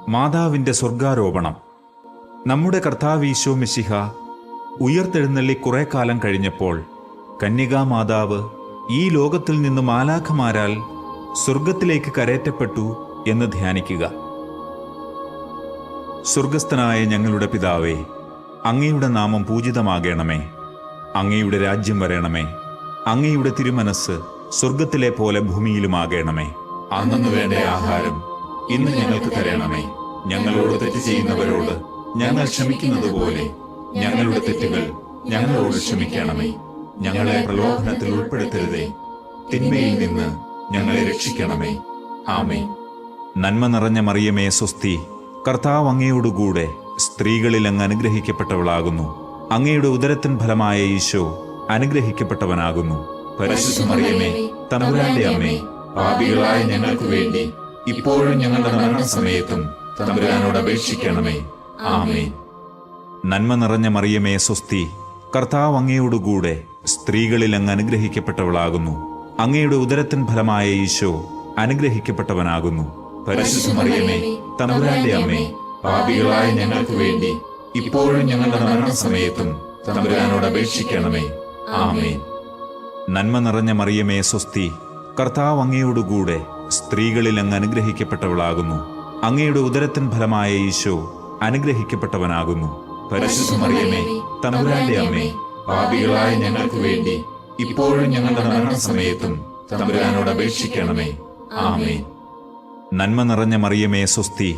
മാതാവിന്റെ സ്വർഗാരോപണം. നമ്മുടെ കർത്താവ് ഈശോ മിശിഹ ഉയർത്തെഴുന്നള്ളി കുറെ കാലം കഴിഞ്ഞപ്പോൾ കന്യകാമാതാവ് ഈ ലോകത്തിൽ നിന്ന് മാലാഖമാരാൽ സ്വർഗത്തിലേക്ക് കരേറ്റപ്പെട്ടു എന്ന് ധ്യാനിക്കുക. സ്വർഗസ്ഥനായ ഞങ്ങളുടെ പിതാവേ, അങ്ങയുടെ നാമം പൂജിതമാകണമേ. അങ്ങയുടെ രാജ്യം വരണമേ. അങ്ങയുടെ തിരുമനസ് സ്വർഗത്തിലെ പോലെ ഭൂമിയിലുമാകണമേ. അന്നു വേണ്ട ആഹാരം ഇന്ന് ഞങ്ങൾക്ക് തരണമേ. ഞങ്ങളോട് തെറ്റ് ചെയ്യുന്നവരോട് ഞങ്ങൾ ക്ഷമിക്കുന്നത് പോലെ ഞങ്ങളുടെ തെറ്റുകൾ ഞങ്ങളോട് ക്ഷമിക്കണമേ. ഞങ്ങളെ പ്രലോഭനത്തിൽ ഉൾപ്പെടുത്തരുതേ, തിന്മയിൽ നിന്ന് ഞങ്ങളെ രക്ഷിക്കണമേ. ആമേൻ. നന്മ നിറഞ്ഞ മറിയമേ, സ്വസ്തി. കർത്താവ് അങ്ങയോടുകൂടെ സ്ത്രീകളിൽ അങ്ങ് അനുഗ്രഹിക്കപ്പെട്ടവളാകുന്നു. അങ്ങയുടെ ഉദരത്തിൻ ഫലമായ ഈശോ അനുഗ്രഹിക്കപ്പെട്ടവനാകുന്നു. പരിശുദ്ധ മറിയമേ, തമ്പുരാന്റെ അമ്മേ, പാപികളായ ഞങ്ങൾക്ക് വേണ്ടി ഇപ്പോഴും ഞങ്ങളുടെ മരണസമയത്തും തമ്പുരാനോട് അപേക്ഷിക്കണമേ. ആമേൻ. നന്മ നിറഞ്ഞ മറിയമേ, സ്വസ്തി. കർത്താവ് അങ്ങയോടുകൂടെ സ്ത്രീകളിൽ അങ്ങ് അനുഗ്രഹിക്കപ്പെട്ടവളാകുന്നു. അങ്ങയുടെ ഉദരത്തിൻ ഫലമായ ഈശോ അനുഗ്രഹിക്കപ്പെട്ടവനാകുന്നു. പരിശുദ്ധ മറിയമേ, തമ്പുരാന്റെ അമ്മേ, പാപികളായ ഞങ്ങൾക്ക് വേണ്ടി ഇപ്പോഴും ഞങ്ങളുടെ മരണസമയത്തും തമ്പുരാനോട് അപേക്ഷിക്കണമേ. ആമേൻ. നന്മ നിറഞ്ഞ മറിയമേ, സ്വസ്തി. കർത്താവ് അങ്ങയോടുകൂടെ സ്ത്രീകളിൽ അങ്ങ് അനുഗ്രഹിക്കപ്പെട്ടവളാകുന്നു. അങ്ങയുടെ ഉദരത്തിൻ ഫലമായ ഈശോ അനുഗ്രഹിക്കപ്പെട്ടവനാകുന്നു. പരിശുദ്ധ മറിയമേ, തമ്പുരാന്റെ അമ്മേ, പാപികളായ ഞങ്ങൾക്ക് വേണ്ടി ഇപ്പോഴും ഞങ്ങളുടെ മരണസമയത്തും തമ്പുരാനോട് അപേക്ഷിക്കണമേ. ആമേൻ. നന്മ നിറഞ്ഞ മറിയമേ, സ്വസ്തി.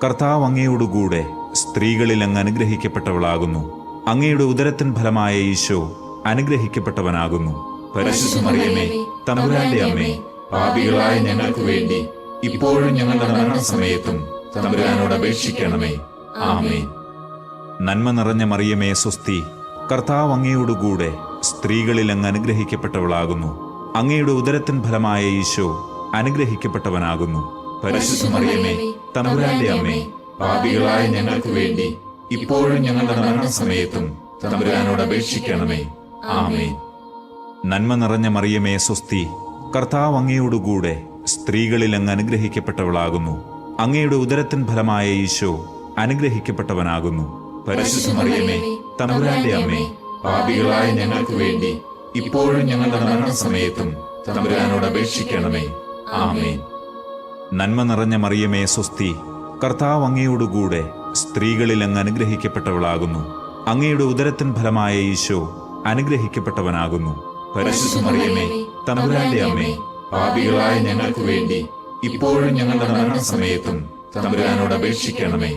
കർത്താവ് അങ്ങയോടുകൂടെ സ്ത്രീകളിൽ അങ്ങ് അനുഗ്രഹിക്കപ്പെട്ടവളാകുന്നു. അങ്ങയുടെ ഉദരത്തിൻ ഫലമായ ഈശോ അനുഗ്രഹിക്കപ്പെട്ടവനാകുന്നു. പരിശുദ്ധ മറിയമേ, തമ്പുരാന്റെ അമ്മേ, പാപികളായ ഞങ്ങൾക്ക് വേണ്ടി ഇപ്പോഴും ഞങ്ങളുടെ മരണസമയത്തും തമ്പുരാനോട് അപേക്ഷിക്കണമേ. ആമേൻ. നന്മ നിറഞ്ഞ മറിയമേ, സ്വസ്തി. കർത്താവ് അങ്ങയോടുകൂടെ സ്ത്രീകളിൽ അങ്ങ് അനുഗ്രഹിക്കപ്പെട്ടവളാകുന്നു. അങ്ങയുടെ ഉദരത്തിൻ ഫലമായ ഈശോ അനുഗ്രഹിക്കപ്പെട്ടവനാകുന്നു. പരിശുദ്ധ മറിയമേ, തമ്പുരാന്റെ അമ്മേ, പാപികളായ ഞങ്ങൾക്ക് വേണ്ടി ഇപ്പോഴും ഞങ്ങളുടെ മരണസമയത്തും തമ്പുരാനോട് അപേക്ഷിക്കണമേ. ആമേൻ. നന്മ നിറഞ്ഞ മറിയമേ, സ്വസ്തി. കർത്താവ് അങ്ങയോടുകൂടെ സ്ത്രീകളിൽ അങ്ങ് അനുഗ്രഹിക്കപ്പെട്ടവളാകുന്നു. അങ്ങയുടെ ഉദരത്തിൻ ഫലമായ ഈശോ അനുഗ്രഹിക്കപ്പെട്ടവനാകുന്നു. പരിശുദ്ധ മറിയമേ, തമ്പുരാന്റെ അമ്മേ, പാപികളായ ഞങ്ങൾക്ക് വേണ്ടി ഇപ്പോഴും ഞങ്ങളുടെ മരണസമയത്തും തമ്പുരാനോട് അപേക്ഷിക്കണമേ. ആമേൻ. നന്മ നിറഞ്ഞ മറിയമേ, സ്വസ്തി. കർത്താവ് അങ്ങയോടുകൂടെ സ്ത്രീകളിൽ അങ്ങ് അനുഗ്രഹിക്കപ്പെട്ടവളാകുന്നു. അങ്ങയുടെ ഉദരത്തിൻ ഫലമായ ഈശോ അനുഗ്രഹിക്കപ്പെട്ടവനാകുന്നു. പരിശുദ്ധ മറിയമേ, തമ്പുരാന്റെ അമ്മേ, പാപികളായ ഞങ്ങൾക്ക് വേണ്ടി ഇപ്പോഴും ഞങ്ങളുടെ മരണസമയത്തും തമ്പുരാനോട് അപേക്ഷിക്കണമേ.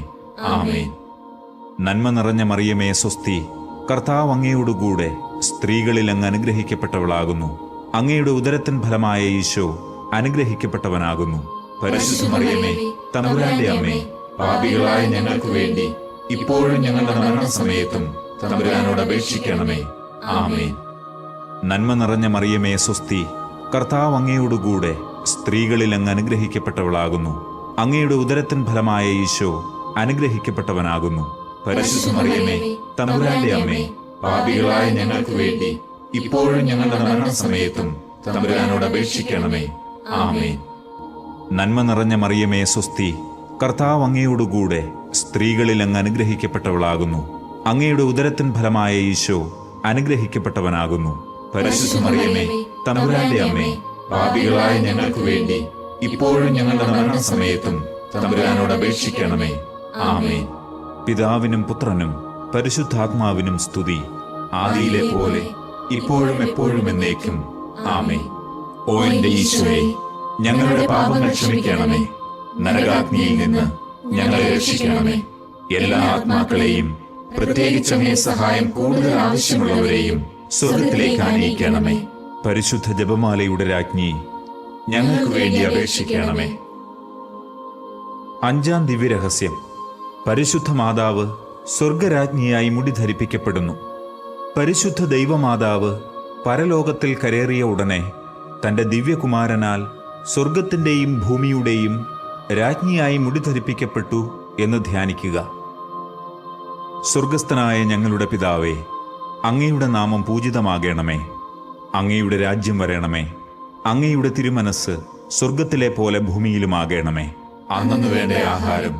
ആമേൻ. നന്മ നിറഞ്ഞ മറിയമേ സ്വസ്തി, കർത്താവ് അങ്ങയോടുകൂടെ സ്ത്രീകളിൽ അങ്ങ് അനുഗ്രഹിക്കപ്പെട്ടവളാകുന്നു. അങ്ങയുടെ ഉദരത്തിൻ ഫലമായ ഈശോ അനുഗ്രഹിക്കപ്പെട്ടവനാകുന്നു. പരിശുദ്ധ മറിയമേ, തമ്പുരാന്റെ അമ്മേ, പാപികളായ ഞങ്ങൾക്ക് വേണ്ടി ഇപ്പോഴും ഞങ്ങളുടെ മരണസമയത്തും തമ്പുരാനോട് അപേക്ഷിക്കണമേ. ആമേൻ. നന്മ നിറഞ്ഞ മറിയമേ സ്വസ്തി, കർത്താവ് അങ്ങയോടുകൂടെ സ്ത്രീകളിൽ അങ്ങ് അനുഗ്രഹിക്കപ്പെട്ടവളാകുന്നു. അങ്ങയുടെ ഉദരത്തിൻ ഫലമായ ഈശോ അനുഗ്രഹിക്കപ്പെട്ടവനാകുന്നു. പരിശുദ്ധ മറിയമേ, തമ്പുരാന്റെ അമ്മേ, പാപികളായ ഞങ്ങൾക്ക് വേണ്ടി ഇപ്പോഴും ഞങ്ങളുടെ മരണസമയത്തും തമ്പുരാനോട് അപേക്ഷിക്കണമേ. ആമേൻ. നന്മ നിറഞ്ഞ മറിയമേ സ്വസ്തി, കർത്താവ് അങ്ങയോടുകൂടെ സ്ത്രീകളിൽ അങ്ങ് അനുഗ്രഹിക്കപ്പെട്ടവളാകുന്നു. അങ്ങയുടെ ഉദരത്തിൻ ഫലമായ ഈശോ അനുഗ്രഹിക്കപ്പെട്ടവനാകുന്നു. പരിശുദ്ധ മറിയമേ, തമ്പുരാന്റെ അമ്മേ, പാപികളായ ഞങ്ങൾക്ക് വേണ്ടി ഇപ്പോഴും ഞങ്ങളുടെ മരണസമയത്തും തമ്പുരാനോട് അപേക്ഷിക്കണമേ. ആമേൻ. പിതാവിനും പുത്രനും പരിശുദ്ധാത്മാവിനും സ്തുതി, ആദിയിലെ പോലെ ഇപ്പോഴും എപ്പോഴും എന്നേക്കും. ആമേൻ. ഓ എന്റെ ഈശോയെ, ഞങ്ങളുടെ പാപങ്ങൾ ക്ഷമിക്കണമേ. നരകാഗ്നിയിൽ നിന്ന് ഞങ്ങളെ രക്ഷിക്കണമേ. എല്ലാ ആത്മാക്കളെയും, പ്രത്യേകിച്ച് അങ്ങേ സഹായം കൂടുതൽ ആവശ്യമുള്ളവരെയും സ്വർഗത്തിലേക്ക് ആനയിക്കണമേ. പരിശുദ്ധ ജപമാലയുടെ രാജ്ഞി, ഞങ്ങൾക്ക് വേണ്ടി അപേക്ഷിക്കണമേ. അഞ്ചാം ദിവ്യരഹസ്യം. പരിശുദ്ധ മാതാവ് സ്വർഗരാജ്ഞിയായി മുടി ധരിപ്പിക്കപ്പെടുന്നു. പരിശുദ്ധ ദൈവമാതാവ് പരലോകത്തിൽ കരേറിയ ഉടനെ തന്റെ ദിവ്യകുമാരനാൽ സ്വർഗത്തിന്റെയും ഭൂമിയുടെയും രാജ്ഞിയായി മുടി ധരിപ്പിക്കപ്പെട്ടു എന്ന് ധ്യാനിക്കുക. സ്വർഗസ്ഥനായ ഞങ്ങളുടെ പിതാവേ, അങ്ങയുടെ നാമം പൂജിതമാകണമേ. അങ്ങയുടെ രാജ്യം വരണമേ. അങ്ങയുടെ തിരുമനസ് സ്വർഗത്തിലെ പോലെ ഭൂമിയിലുമാകണമേ. അന്നു വേണ്ട ആഹാരം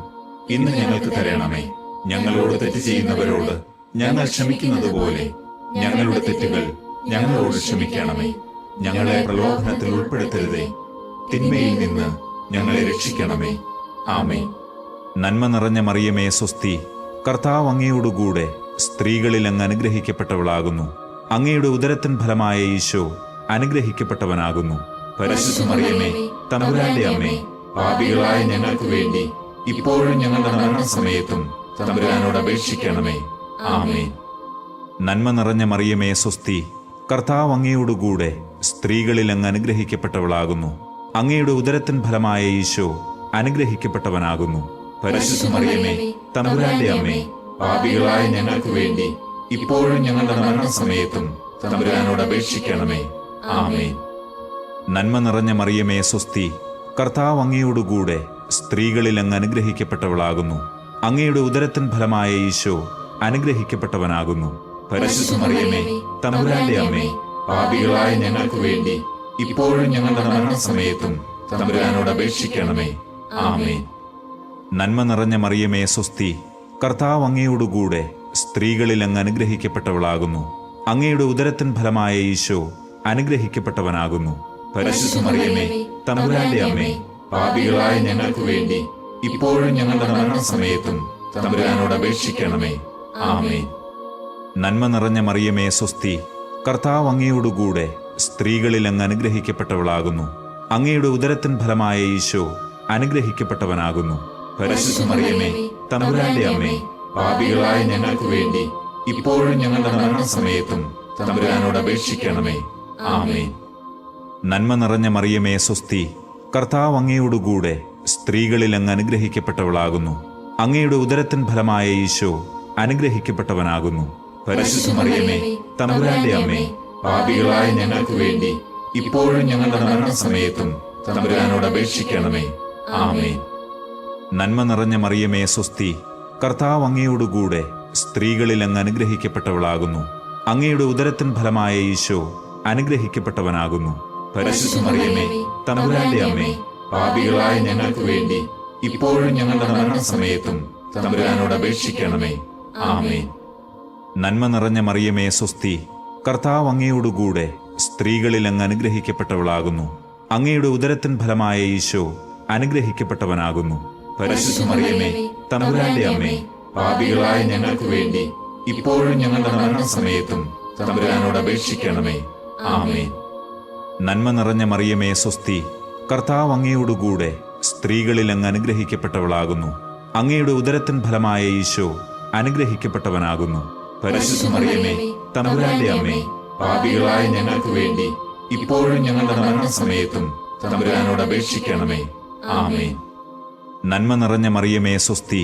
ഇന്ന് ഞങ്ങൾക്ക് തരണമേ. ഞങ്ങളോട് തെറ്റ് ചെയ്യുന്നവരോട് ഞങ്ങൾ ക്ഷമിക്കുന്നത് പോലെ ഞങ്ങളുടെ തെറ്റുകൾ ഞങ്ങളോട് ക്ഷമിക്കണമേ. ഞങ്ങളെ പ്രലോഭനത്തിൽ ഉൾപ്പെടുത്തരുതേ, തിന്മയിൽ നിന്ന് ഞങ്ങളെ രക്ഷിക്കണമേ. ആമേൻ. നന്മ നിറഞ്ഞ മറിയമേ സ്വസ്തി, കർത്താവ് അങ്ങയോടുകൂടെ സ്ത്രീകളിൽ അങ്ങ് അനുഗ്രഹിക്കപ്പെട്ടവളാകുന്നു. അങ്ങയുടെ ഉദരത്തിൻ ഫലമായ ഈശോ അനുഗ്രഹിക്കപ്പെട്ടവനാകുന്നു. പരിശുദ്ധ മറിയമേ, തമ്പുരാന്റെ അമ്മേ, പാപികളായ ഞങ്ങൾക്ക് വേണ്ടി ഇപ്പോഴും ഞങ്ങളുടെ മരണസമയത്തും തമ്പുരാനോട് അപേക്ഷിക്കണമേ. ആമേൻ. നന്മ നിറഞ്ഞ മറിയമേ സ്വസ്തി, കർത്താവ് അങ്ങയോടുകൂടെ സ്ത്രീകളിൽ അങ്ങ് അനുഗ്രഹിക്കപ്പെട്ടവളാകുന്നു. അങ്ങയുടെ ഉദരത്തിൻ ഫലമായ ഈശോ അനുഗ്രഹിക്കപ്പെട്ടവനാകുന്നു. പരിശുദ്ധ മറിയമേ, തമ്പുരാന്റെ അമ്മേ, പാപികളായ ഞങ്ങൾക്ക് വേണ്ടി ഇപ്പോഴും ഞങ്ങളുടെ മരണസമയത്തും തമ്പുരാനോട് അപേക്ഷിക്കണമേ. ആമേൻ. നന്മ നിറഞ്ഞ മറിയമേ സ്വസ്തി, കർത്താവ് അങ്ങയോടുകൂടെ സ്ത്രീകളിൽ അങ്ങ് അനുഗ്രഹിക്കപ്പെട്ടവളാകുന്നു. അങ്ങയുടെ ഉദരത്തിൻ ഫലമായ ഈശോ അനുഗ്രഹിക്കപ്പെട്ടവനാകുന്നു. പരിശുദ്ധ മറിയമേ, തമ്പുരാന്റെ അമ്മേ, പാപികളായ ഞങ്ങൾക്ക് വേണ്ടി ഇപ്പോഴും ഞങ്ങളുടെ മരണസമയത്തും തമ്പുരാനോട് അപേക്ഷിക്കണമേ. ആമേൻ. നന്മ നിറഞ്ഞ മറിയമേ സ്വസ്തി, കർത്താവ് അങ്ങയോടുകൂടെ സ്ത്രീകളിൽ അങ്ങ് അനുഗ്രഹിക്കപ്പെട്ടവളാകുന്നു. അങ്ങയുടെ ഉദരത്തിൻ ഫലമായ ഈശോ അനുഗ്രഹിക്കപ്പെട്ടവനാകുന്നു. പരിശുദ്ധ മറിയമേ, തമ്പുരാന്റെ അമ്മേ, പാപികളായ ഞങ്ങൾക്ക് വേണ്ടി ഇപ്പോഴും ഞങ്ങളുടെ മരണസമയത്തും തമ്പുരാനോട് അപേക്ഷിക്കണമേ. ആമേൻ. നന്മ നിറഞ്ഞ മറിയമേ സ്വസ്തി, കർത്താവ് അങ്ങയോടുകൂടെ സ്ത്രീകളിൽ അങ്ങ് അനുഗ്രഹിക്കപ്പെട്ടവളാകുന്നു. അങ്ങയുടെ ഉദരത്തിൻ ഫലമായ ഈശോ അനുഗ്രഹിക്കപ്പെട്ടവനാകുന്നു. പരിശുദ്ധ മറിയമേ, തമ്പുരാന്റെ അമ്മേ, പാപികളായ ഞങ്ങൾക്ക് വേണ്ടി ഇപ്പോഴും ഞങ്ങളുടെ മരണസമയത്തും തമ്പുരാനോട് അപേക്ഷിക്കണമേ. ആമേൻ. നന്മ നിറഞ്ഞ മറിയമേ സ്വസ്തി, കർത്താവ് അങ്ങയോടുകൂടെ സ്ത്രീകളിൽ അങ്ങ് അനുഗ്രഹിക്കപ്പെട്ടവളാകുന്നു. അങ്ങയുടെ ഉദരത്തിൻ ഫലമായ ഈശോ അനുഗ്രഹിക്കപ്പെട്ടവനാകുന്നു. പരിശുദ്ധ മറിയമേ, തമ്പുരാന്റെ അമ്മേ, പാപികളായ ഞങ്ങൾക്ക് വേണ്ടി ഇപ്പോഴും ഞങ്ങളുടെ മരണസമയത്തും തമ്പുരാനോട് അപേക്ഷിക്കണമേ. ആമേൻ. നന്മ നിറഞ്ഞ മറിയമേ സ്വസ്തി, കർത്താവ് അങ്ങയോടുകൂടെ സ്ത്രീകളിൽ അങ്ങ് അനുഗ്രഹിക്കപ്പെട്ടവളാകുന്നു. അങ്ങയുടെ ഉദരത്തിൻ ഫലമായ ഈശോ അനുഗ്രഹിക്കപ്പെട്ടവനാകുന്നു. പരിശുദ്ധ മറിയമേ, തമ്പുരാന്റെ അമ്മേ, പാപികളായ ഞങ്ങൾക്ക് വേണ്ടി ഇപ്പോഴും ഞങ്ങളുടെ മരണസമയത്തും തമ്പുരാനോട് അപേക്ഷിക്കണമേ. ആമേൻ. നന്മ നിറഞ്ഞ മറിയമേ സ്വസ്തി, കർത്താവ് അങ്ങയോടുകൂടെ സ്ത്രീകളിൽ അങ്ങ് അനുഗ്രഹിക്കപ്പെട്ടവളാകുന്നു. അങ്ങയുടെ ഉദരത്തിൻ ഫലമായ ഈശോ അനുഗ്രഹിക്കപ്പെട്ടവനാകുന്നു. പരിശുദ്ധ മറിയമേ, തമ്പുരാന്റെ അമ്മേ, പാപികളായ ഞങ്ങൾക്ക് വേണ്ടി ഇപ്പോഴും ഞങ്ങളുടെ മരണസമയത്തും തമ്പുരാനോട് അപേക്ഷിക്കണമേ. ആമേൻ. നന്മ നിറഞ്ഞ മറിയമേ സ്വസ്തി, കർത്താവ് അങ്ങയോടുകൂടെ സ്ത്രീകളിൽ അങ്ങ് അനുഗ്രഹിക്കപ്പെട്ടവളാകുന്നു. അങ്ങയുടെ ഉദരത്തിൻ ഫലമായ ഈശോ അനുഗ്രഹിക്കപ്പെട്ടവനാകുന്നു. പരിശുദ്ധ മറിയമേ, തമ്പുരാന്റെ അമ്മേ, പാപികളായ ഞങ്ങൾക്ക് വേണ്ടി ഇപ്പോഴും ഞങ്ങളുടെ മരണസമയത്തും തമ്പുരാനോട് അപേക്ഷിക്കണമേ. ആമേൻ. നന്മ നിറഞ്ഞ മറിയമേ സ്വസ്തി,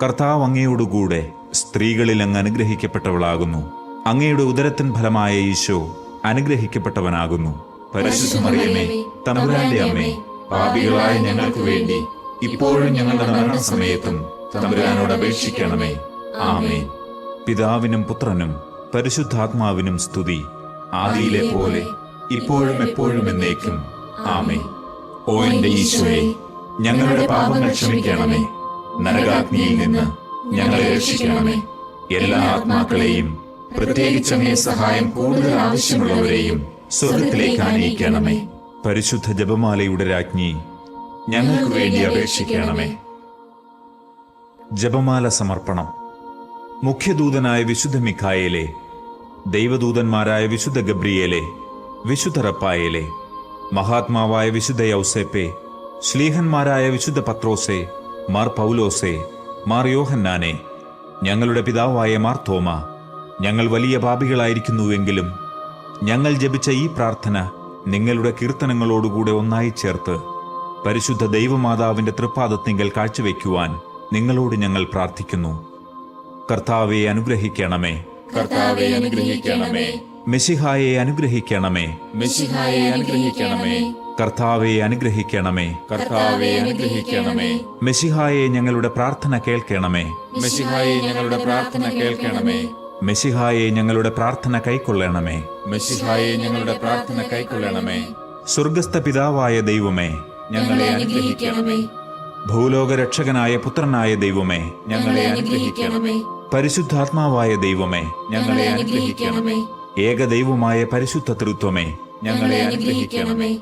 കർത്താവ് അങ്ങയോടുകൂടെ സ്ത്രീകളിൽ അങ്ങ് അനുഗ്രഹിക്കപ്പെട്ടവളാകുന്നു. അങ്ങയുടെ ഉദരത്തിൻ ഫലമായ ഈശോ അനുഗ്രഹിക്കപ്പെട്ടവനാകുന്നു. പരിശുദ്ധ മറിയമേ, തമ്പുരാന്റെ അമ്മേ, പാപികളായ ഞങ്ങൾക്ക് വേണ്ടി ഇപ്പോഴും ഞങ്ങളുടെ മരണസമയത്തും തമ്പുരാനോട് അപേക്ഷിക്കണമേ. ആമേൻ. പിതാവിനും പുത്രനും പരിശുദ്ധാത്മാവിനും സ്തുതി, ആദിയിലെ പോലെ ഇപ്പോഴും എപ്പോഴും എന്നേക്കും. ആമേൻ. ഓ എന്റെ ഈശോയെ, ഞങ്ങളുടെ പാപങ്ങൾ ക്ഷമിക്കണമേ. നരകാഗ്നിയിൽ നിന്ന് ഞങ്ങളെ രക്ഷിക്കണമേ. എല്ലാ ആത്മാക്കളെയും, പ്രത്യേകിച്ച് അങ്ങേ സഹായം കൂടുതൽ ആവശ്യമുള്ളവരെയും സ്വർഗത്തിലേക്ക് ആനയിക്കണമേ. പരിശുദ്ധ ജപമാലയുടെ രാജ്ഞി, ഞങ്ങൾക്ക് വേണ്ടി അപേക്ഷിക്കണമേ. ജപമാല സമർപ്പണം. മുഖ്യദൂതനായ വിശുദ്ധ മിഖായേലെ, ദൈവദൂതന്മാരായ വിശുദ്ധ ഗബ്രിയേലെ, വിശുദ്ധ റപ്പായേലെ, മഹാത്മാവായ വിശുദ്ധ യൗസേപ്പെ, ശ്ലീഹന്മാരായ വിശുദ്ധ പത്രോസെ, മാർ പൗലോസെ, മാർ യോഹന്നാനെ, ഞങ്ങളുടെ പിതാവായ മാർ തോമ, ഞങ്ങൾ വലിയ പാപികളായിരിക്കുന്നുവെങ്കിലും ഞങ്ങൾ ജപിച്ച ഈ പ്രാർത്ഥന നിങ്ങളുടെ കീർത്തനങ്ങളോടുകൂടെ ഒന്നായി ചേർത്ത് പരിശുദ്ധ ദൈവമാതാവിന്റെ തൃപ്പാദത്തിങ്കൽ കാഴ്ചവെക്കുവാൻ നിങ്ങളോട് ഞങ്ങൾ പ്രാർത്ഥിക്കുന്നു. കർത്താവെ അനുഗ്രഹിക്കണമേ. കർത്താവെ അനുഗ്രഹിക്കണമേ. മെശിഹായെ അനുഗ്രഹിക്കണമേ. മെശിഹായെ അനുഗ്രഹിക്കണമേ. കർത്താവെ അനുഗ്രഹിക്കണമേ. കർത്താവെ അനുഗ്രഹിക്കണമേ. മെശിഹായെ ഞങ്ങളുടെ പ്രാർത്ഥന കേൾക്കണമേ. മെശിഹായെ ഞങ്ങളുടെ പ്രാർത്ഥന കേൾക്കണമേ. മെശിഹായെ ഞങ്ങളുടെ പ്രാർത്ഥന കൈക്കൊള്ളണമേ. മെശിഹായെ ഞങ്ങളുടെ പ്രാർത്ഥന കൈക്കൊള്ളണമേ. സ്വർഗസ്ഥ പിതാവായ ദൈവമേ, ഞങ്ങളെ അനുഗ്രഹിക്കണമേ. ഭൂലോകരക്ഷകനായ പുത്രനായ ദൈവമേ, ഞങ്ങളെ അനുഗ്രഹിക്കണമേ. പരിശുദ്ധാത്മാവായ ദൈവമേ, ഞങ്ങളെ അനുഗ്രഹിക്കണമേ. ഏകദൈവമായ പരിശുദ്ധ തൃത്വമേ, ഞങ്ങളെ അനുഗ്രഹിക്കണമേ.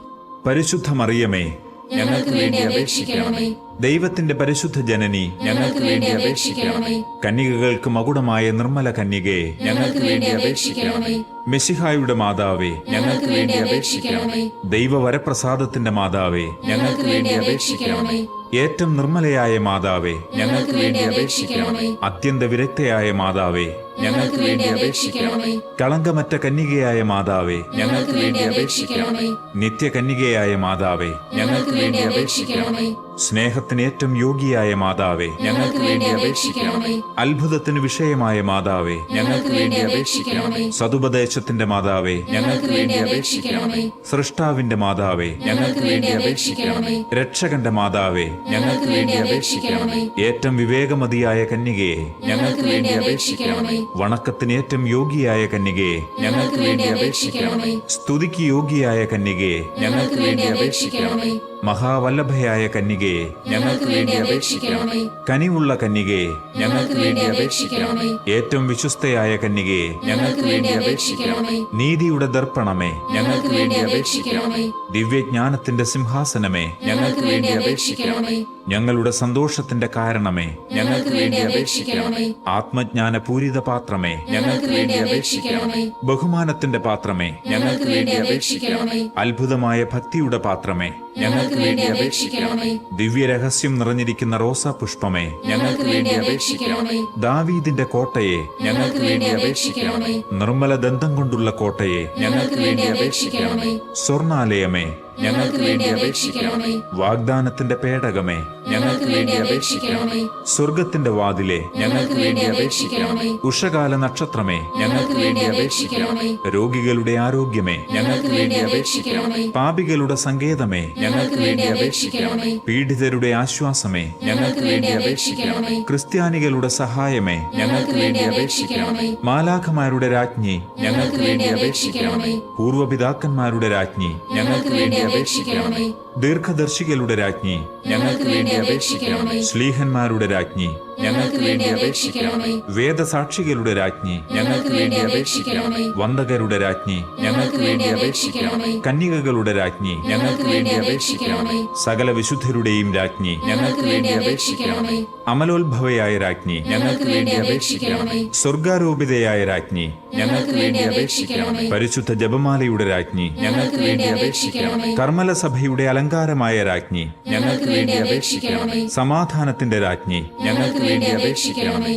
പരിശുദ്ധ മറിയമേ, ഞങ്ങൾക്ക് വേണ്ടി അപേക്ഷിക്കണമേ. ദൈവത്തിന്റെ പരിശുദ്ധ ജനനി, ഞങ്ങൾക്ക് വേണ്ടി അപേക്ഷിക്കണമേ. കന്യകകൾക്ക് മകുടമായ നിർമ്മല കന്യകേ, ഞങ്ങൾക്ക് വേണ്ടി അപേക്ഷിക്കണമേ. മെശിഹായുടെ മാതാവേ, ഞങ്ങൾക്ക് വേണ്ടി അപേക്ഷിക്കണമേ. ദൈവവരപ്രസാദത്തിന്റെ മാതാവേ, ഞങ്ങൾക്ക് വേണ്ടി അപേക്ഷിക്കണമേ. ഏറ്റവും നിർമ്മലയായ മാതാവേ, ഞങ്ങൾക്ക് വേണ്ടി അപേക്ഷിക്കണമേ. അത്യന്ത വിരക്തയായ മാതാവേ, ഞങ്ങൾക്ക് വേണ്ടി അപേക്ഷിക്കണമേ. കളങ്കമറ്റ കന്യകയായ മാതാവേ, ഞങ്ങൾക്ക് വേണ്ടി അപേക്ഷിക്കണമേ. നിത്യകന്യകയായ മാതാവേ, ഞങ്ങൾക്ക് വേണ്ടി അപേക്ഷിക്കണമേ. സ്നേഹത്തിന് ഏറ്റവും യോഗ്യയായ മാതാവേ, ഞങ്ങൾക്ക് വേണ്ടി അപേക്ഷിക്കണമേ. അത്ഭുതത്തിന് വിഷയമായ മാതാവേ, ഞങ്ങൾക്ക് വേണ്ടി അപേക്ഷിക്കണമേ. സതുപദേശത്തിന്റെ മാതാവേ, ഞങ്ങൾക്ക് വേണ്ടി അപേക്ഷിക്കണമേ. സൃഷ്ടാവിന്റെ മാതാവേ, ഞങ്ങൾക്ക് വേണ്ടി അപേക്ഷിക്കണമേ. രക്ഷകന്റെ മാതാവേ, ഞങ്ങൾക്ക് വേണ്ടി അപേക്ഷിക്കണമേ. ഏറ്റവും വിവേകമതിയായ കന്യകയെ, ഞങ്ങൾക്ക് വേണ്ടി അപേക്ഷിക്കണമേ. വണക്കത്തിന് ഏറ്റവും യോഗ്യയായ കന്യകയെ, ഞങ്ങൾക്ക് വേണ്ടി അപേക്ഷിക്കണമേ. സ്തുതിക്ക് യോഗ്യയായ കന്യകയെ, ഞങ്ങൾക്ക് വേണ്ടി അപേക്ഷിക്കണമേ. മഹാവല്ലഭയായ കന്യകയെ, ഞങ്ങൾക്ക് വേണ്ടി അപേക്ഷിക്കണമേ. കനിവുള്ള കന്യകയെ, ഞങ്ങൾക്ക് വേണ്ടി അപേക്ഷിക്കണമേ. ഏറ്റവും വിശ്വസ്തയായ കന്യകയെ, ഞങ്ങൾക്ക് വേണ്ടി അപേക്ഷിക്കണമേ. നീതിയുടെ ദർപ്പണമേ, ഞങ്ങൾക്ക് വേണ്ടി അപേക്ഷിക്കണമേ. ദിവ്യജ്ഞാനത്തിന്റെ സിംഹാസനമേ, ഞങ്ങൾക്ക് വേണ്ടി അപേക്ഷിക്കണമേ. ഞങ്ങളുടെ സന്തോഷത്തിന്റെ കാരണമേ, ഞങ്ങൾക്ക് വേണ്ടി അപേക്ഷിക്കണമേ. ആത്മജ്ഞാന പൂരിത പാത്രമേ, ഞങ്ങൾക്ക് വേണ്ടി അപേക്ഷിക്കണമേ. ബഹുമാനത്തിന്റെ പാത്രമേ, ഞങ്ങൾക്ക് വേണ്ടി അപേക്ഷിക്കണമേ. അത്ഭുതമായ ഭക്തിയുടെ പാത്രമേ, ഞങ്ങൾക്ക് വേണ്ടി അപേക്ഷിക്കണമേ. ദിവ്യരഹസ്യം നിറഞ്ഞിരിക്കുന്ന റോസാ പുഷ്പമേ, ഞങ്ങൾക്ക് വേണ്ടി അപേക്ഷിക്കണമേ. ദാവീദിന്റെ കോട്ടയെ, ഞങ്ങൾക്ക് വേണ്ടി അപേക്ഷിക്കണമേ. നിർമ്മല ദന്തം കൊണ്ടുള്ള കോട്ടയെ, ഞങ്ങൾക്ക് വേണ്ടി അപേക്ഷിക്കണമേ. സ്വർണാലയമേ, ഞങ്ങൾക്ക് വേണ്ടി അപേക്ഷിക്കണമേ. വാഗ്ദാനത്തിന്റെ പേടകമേ, ഞങ്ങൾക്ക് വേണ്ടി അപേക്ഷിക്കണമേ. സ്വർഗത്തിന്റെ വാതിലെ, ഞങ്ങൾക്ക് വേണ്ടി അപേക്ഷിക്കണമേ. ഉഷകാല നക്ഷത്രമേ, ഞങ്ങൾക്ക് വേണ്ടി അപേക്ഷിക്കണമേ. രോഗികളുടെ ആരോഗ്യമേ, ഞങ്ങൾക്ക് വേണ്ടി അപേക്ഷിക്കണമേ. പാപികളുടെ സങ്കേതമേ, ഞങ്ങൾക്ക് വേണ്ടി അപേക്ഷിക്കണമേ. പീഡിതരുടെ ആശ്വാസമേ, ഞങ്ങൾക്ക് വേണ്ടി അപേക്ഷിക്കണമേ. ക്രിസ്ത്യാനികളുടെ സഹായമേ, ഞങ്ങൾക്ക് വേണ്ടി അപേക്ഷിക്കണമേ. മാലാഖമാരുടെ രാജ്ഞി, ഞങ്ങൾക്ക് വേണ്ടി അപേക്ഷിക്കണമേ. പൂർവപിതാക്കന്മാരുടെ രാജ്ഞി, ഞങ്ങൾക്ക് വേണ്ടി അപേക്ഷിക്കണമേ. ദീർഘദർശികളുടെ രാജ്ഞി, ഞങ്ങൾക്ക് വേണ്ടി അപേക്ഷിക്കണമേ. ശ്ലീഹന്മാരുടെ രാജ്ഞി, ഞങ്ങൾക്ക് വേണ്ടി അപേക്ഷിക്കണമേ. വേദസാക്ഷികളുടെ രാജ്ഞി, ഞങ്ങൾക്ക് വേണ്ടി അപേക്ഷിക്കണമേ. വന്ദകരുടെ രാജ്ഞി, ഞങ്ങൾക്ക് വേണ്ടി അപേക്ഷിക്കണമേ. കന്യകകളുടെ രാജ്ഞി, ഞങ്ങൾക്ക് വേണ്ടി അപേക്ഷിക്കണമേ. സകല വിശുദ്ധരുടെയും രാജ്ഞി, ഞങ്ങൾക്ക് വേണ്ടി അപേക്ഷിക്കണമേ. അമലോത്ഭവയായ രാജ്ഞി, ഞങ്ങൾക്ക് വേണ്ടി അപേക്ഷിക്കണമേ. സ്വർഗാരോപിതയായ രാജ്ഞി, ഞങ്ങൾക്ക് വേണ്ടി അപേക്ഷിക്കണമേ. പരിശുദ്ധ ജപമാലയുടെ രാജ്ഞി, ഞങ്ങൾക്ക് വേണ്ടി അപേക്ഷിക്കണമേ. കർമ്മല സഭയുടെ അലങ്കാരമായ രാജ്ഞി, ഞങ്ങൾക്ക് വേണ്ടി അപേക്ഷിക്കണമേ. സമാധാനത്തിന്റെ രാജ്ഞി, ഞങ്ങൾക്ക് വേണ്ടി അപേക്ഷിക്കണമേ.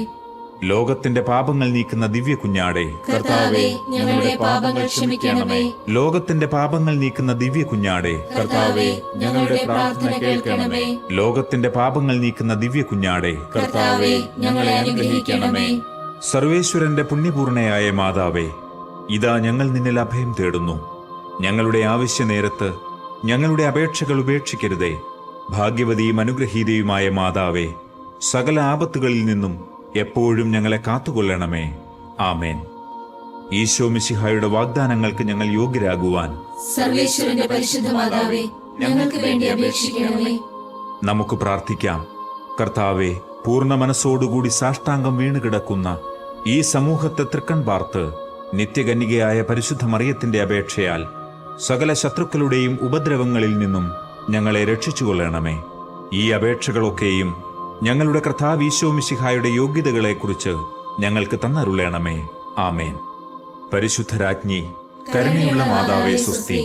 ലോകത്തിന്റെ പാപങ്ങൾ നീക്കുന്ന ദിവ്യ കുഞ്ഞാടെ, കർത്താവേ, ഞങ്ങളുടെ പാപങ്ങൾ ക്ഷമിക്കണമേ. ലോകത്തിന്റെ പാപങ്ങൾ നീക്കുന്ന ദിവ്യ കുഞ്ഞാടെ, കർത്താവേ, ഞങ്ങളുടെ പ്രാർത്ഥന കേൾക്കണമേ. ലോകത്തിന്റെ പാപങ്ങൾ നീക്കുന്ന ദിവ്യ കുഞ്ഞാടെ, കർത്താവേ, ഞങ്ങളെ അനുഗ്രഹിക്കണമേ. സർവേശ്വരന്റെ പുണ്യപൂർണയായ മാതാവേ, ഇതാ ഞങ്ങൾ നിന്നിൽ അഭയം തേടുന്നു. ഞങ്ങളുടെ ആവശ്യ നേരത്ത് ഞങ്ങളുടെ അപേക്ഷകൾ ഉപേക്ഷിക്കരുതേ. ഭാഗ്യവതിയും അനുഗ്രഹീതയുമായ മാതാവേ, സകല ആപത്തുകളിൽ നിന്നും എപ്പോഴും ഞങ്ങളെ കാത്തുകൊള്ളണമേ. ആമേൻ. ഈശോ മിശിഹായുടെ വാഗ്ദാനങ്ങൾക്ക് ഞങ്ങൾ യോഗ്യരാകുവാൻ സർവേശ്വരന്റെ പരിശുദ്ധ മാതാവേ, ഞങ്ങൾക്ക് വേണ്ടി അപേക്ഷിക്കണമേ. നമുക്ക് പ്രാർത്ഥിക്കാം. കർത്താവെ, പൂർണ്ണ മനസ്സോടുകൂടി സാഷ്ടാംഗം വീണുകിടക്കുന്ന ഈ സമൂഹത്തെ തൃക്കൺ പാർത്ത് നിത്യകന്യകയായ പരിശുദ്ധ മറിയത്തിന്റെ അപേക്ഷയാൽ സകല ശത്രുക്കളുടെയും ഉപദ്രവങ്ങളിൽ നിന്നും ഞങ്ങളെ രക്ഷിച്ചുകൊള്ളണമേ. ഈ അപേക്ഷകളൊക്കെയും ഞങ്ങളുടെ കർത്താവ് ഈശോ മിശിഹായുടെ യോഗ്യതകളെക്കുറിച്ച് ഞങ്ങൾക്ക് തന്നരുളണമേ. ആമേൻ. പരിശുദ്ധരാജ്ഞി, കരുണയുള്ള മാതാവേ സ്വസ്തി.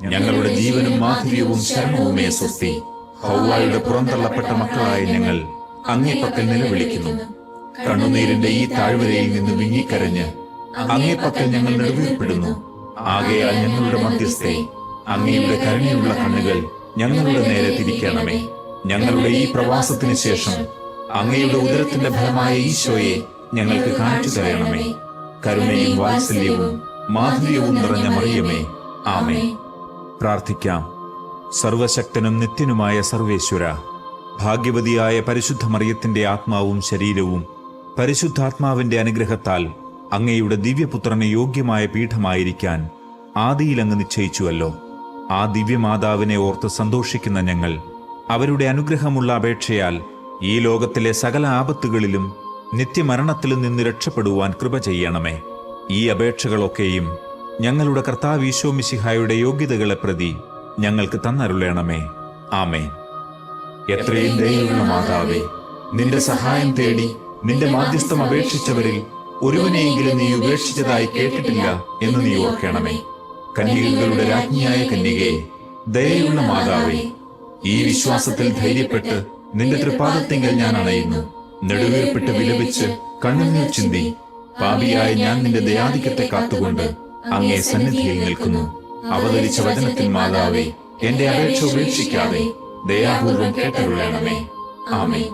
ഞങ്ങളുടെ ജീവനും മാധുര്യവും ശരണവുമേ സ്വസ്തി. ഹൗവായുടെ പുറന്തള്ളപ്പെട്ട മക്കളായ ഞങ്ങൾ അങ്ങേപ്പക്കൽ നിലവിളിക്കുന്നു. കണ്ണുനീരിന്റെ ഈ താഴ്വരയിൽ നിന്ന് വിങ്ങിക്കരഞ്ഞ് അങ്ങേപ്പക്കൽ ഞങ്ങൾ നെടുവീർപ്പെടുന്നു. ആകയാൽ ഞങ്ങളുടെ മധ്യസ്ഥേ, അങ്ങയുടെ കരുണയുള്ള കണ്ണുകൾ ഞങ്ങളുടെ നേരെ തിരിക്കണമേ. ഞങ്ങളുടെ ഈ പ്രവാസത്തിന് ശേഷം അങ്ങയുടെ ഉദരത്തിന്റെ ഫലമായ ഈശോയെ ഞങ്ങൾക്ക് കാണിച്ചു തരണമേ. കരുണയും വാത്സല്യവും മാധുര്യവും നിറഞ്ഞ മറിയമേ, ആമേൻ. പ്രാർത്ഥിക്കാം. സർവശക്തനും നിത്യനുമായ സർവേശ്വര, ഭാഗ്യവതിയായ പരിശുദ്ധ മറിയത്തിന്റെ ആത്മാവും ശരീരവും പരിശുദ്ധാത്മാവിന്റെ അനുഗ്രഹത്താൽ അങ്ങയുടെ ദിവ്യപുത്രന് യോഗ്യമായ പീഠമായിരിക്കാൻ ആദിയിൽ അങ്ങ് നിശ്ചയിച്ചുവല്ലോ. ആ ദിവ്യമാതാവിനെ ഓർത്ത് സന്തോഷിക്കുന്ന ഞങ്ങൾ അവരുടെ അനുഗ്രഹമുള്ള അപേക്ഷയാൽ ഈ ലോകത്തിലെ സകല ആപത്തുകളിലും നിത്യമരണത്തിലും നിന്ന് രക്ഷപ്പെടുവാൻ കൃപ ചെയ്യണമേ. ഈ അപേക്ഷകളൊക്കെയും ഞങ്ങളുടെ കർത്താവ് ഈശോ മിശിഹായുടെ യോഗ്യതകളെ പ്രതി ഞങ്ങൾക്ക് തന്നരുളണമേ. ആമേൻ. എത്രയും ദയയുള്ള മാതാവേ, നിന്റെ സഹായം തേടി നിന്റെ മാധ്യസ്ഥം അപേക്ഷിച്ചവരിൽ ഒരുവനെയെങ്കിലും നീ ഉപേക്ഷിച്ചതായി കേട്ടിട്ടില്ല എന്ന് നീ ഓർക്കണമേ. കന്യകകളുടെ രാജ്ഞിയായ കന്യകേ, ദയയുള്ള മാതാവേ, ഈ വിശ്വാസത്തിൽ ധൈര്യപ്പെട്ട് നിന്റെ തൃപ്പാദത്തിങ്കൽ ഞാൻ അണയുന്നു. നെടുവീർപ്പിട്ട് വിലപിച്ച് കണ്ണുനീർ ചിന്തി പാപിയായ ഞാൻ നിന്റെ ദയാധിക്യത്തെ കാത്തുകൊണ്ട് അങ്ങേ സന്നിധിയിൽ നിൽക്കുന്നു. അവതരിച്ച വചനത്തിൽ മാതാവേ, എന്റെ അപേക്ഷ ഉപേക്ഷിക്കാതെ ദയാപൂർവം കേട്ടരുളണമേ. ആമേൻ.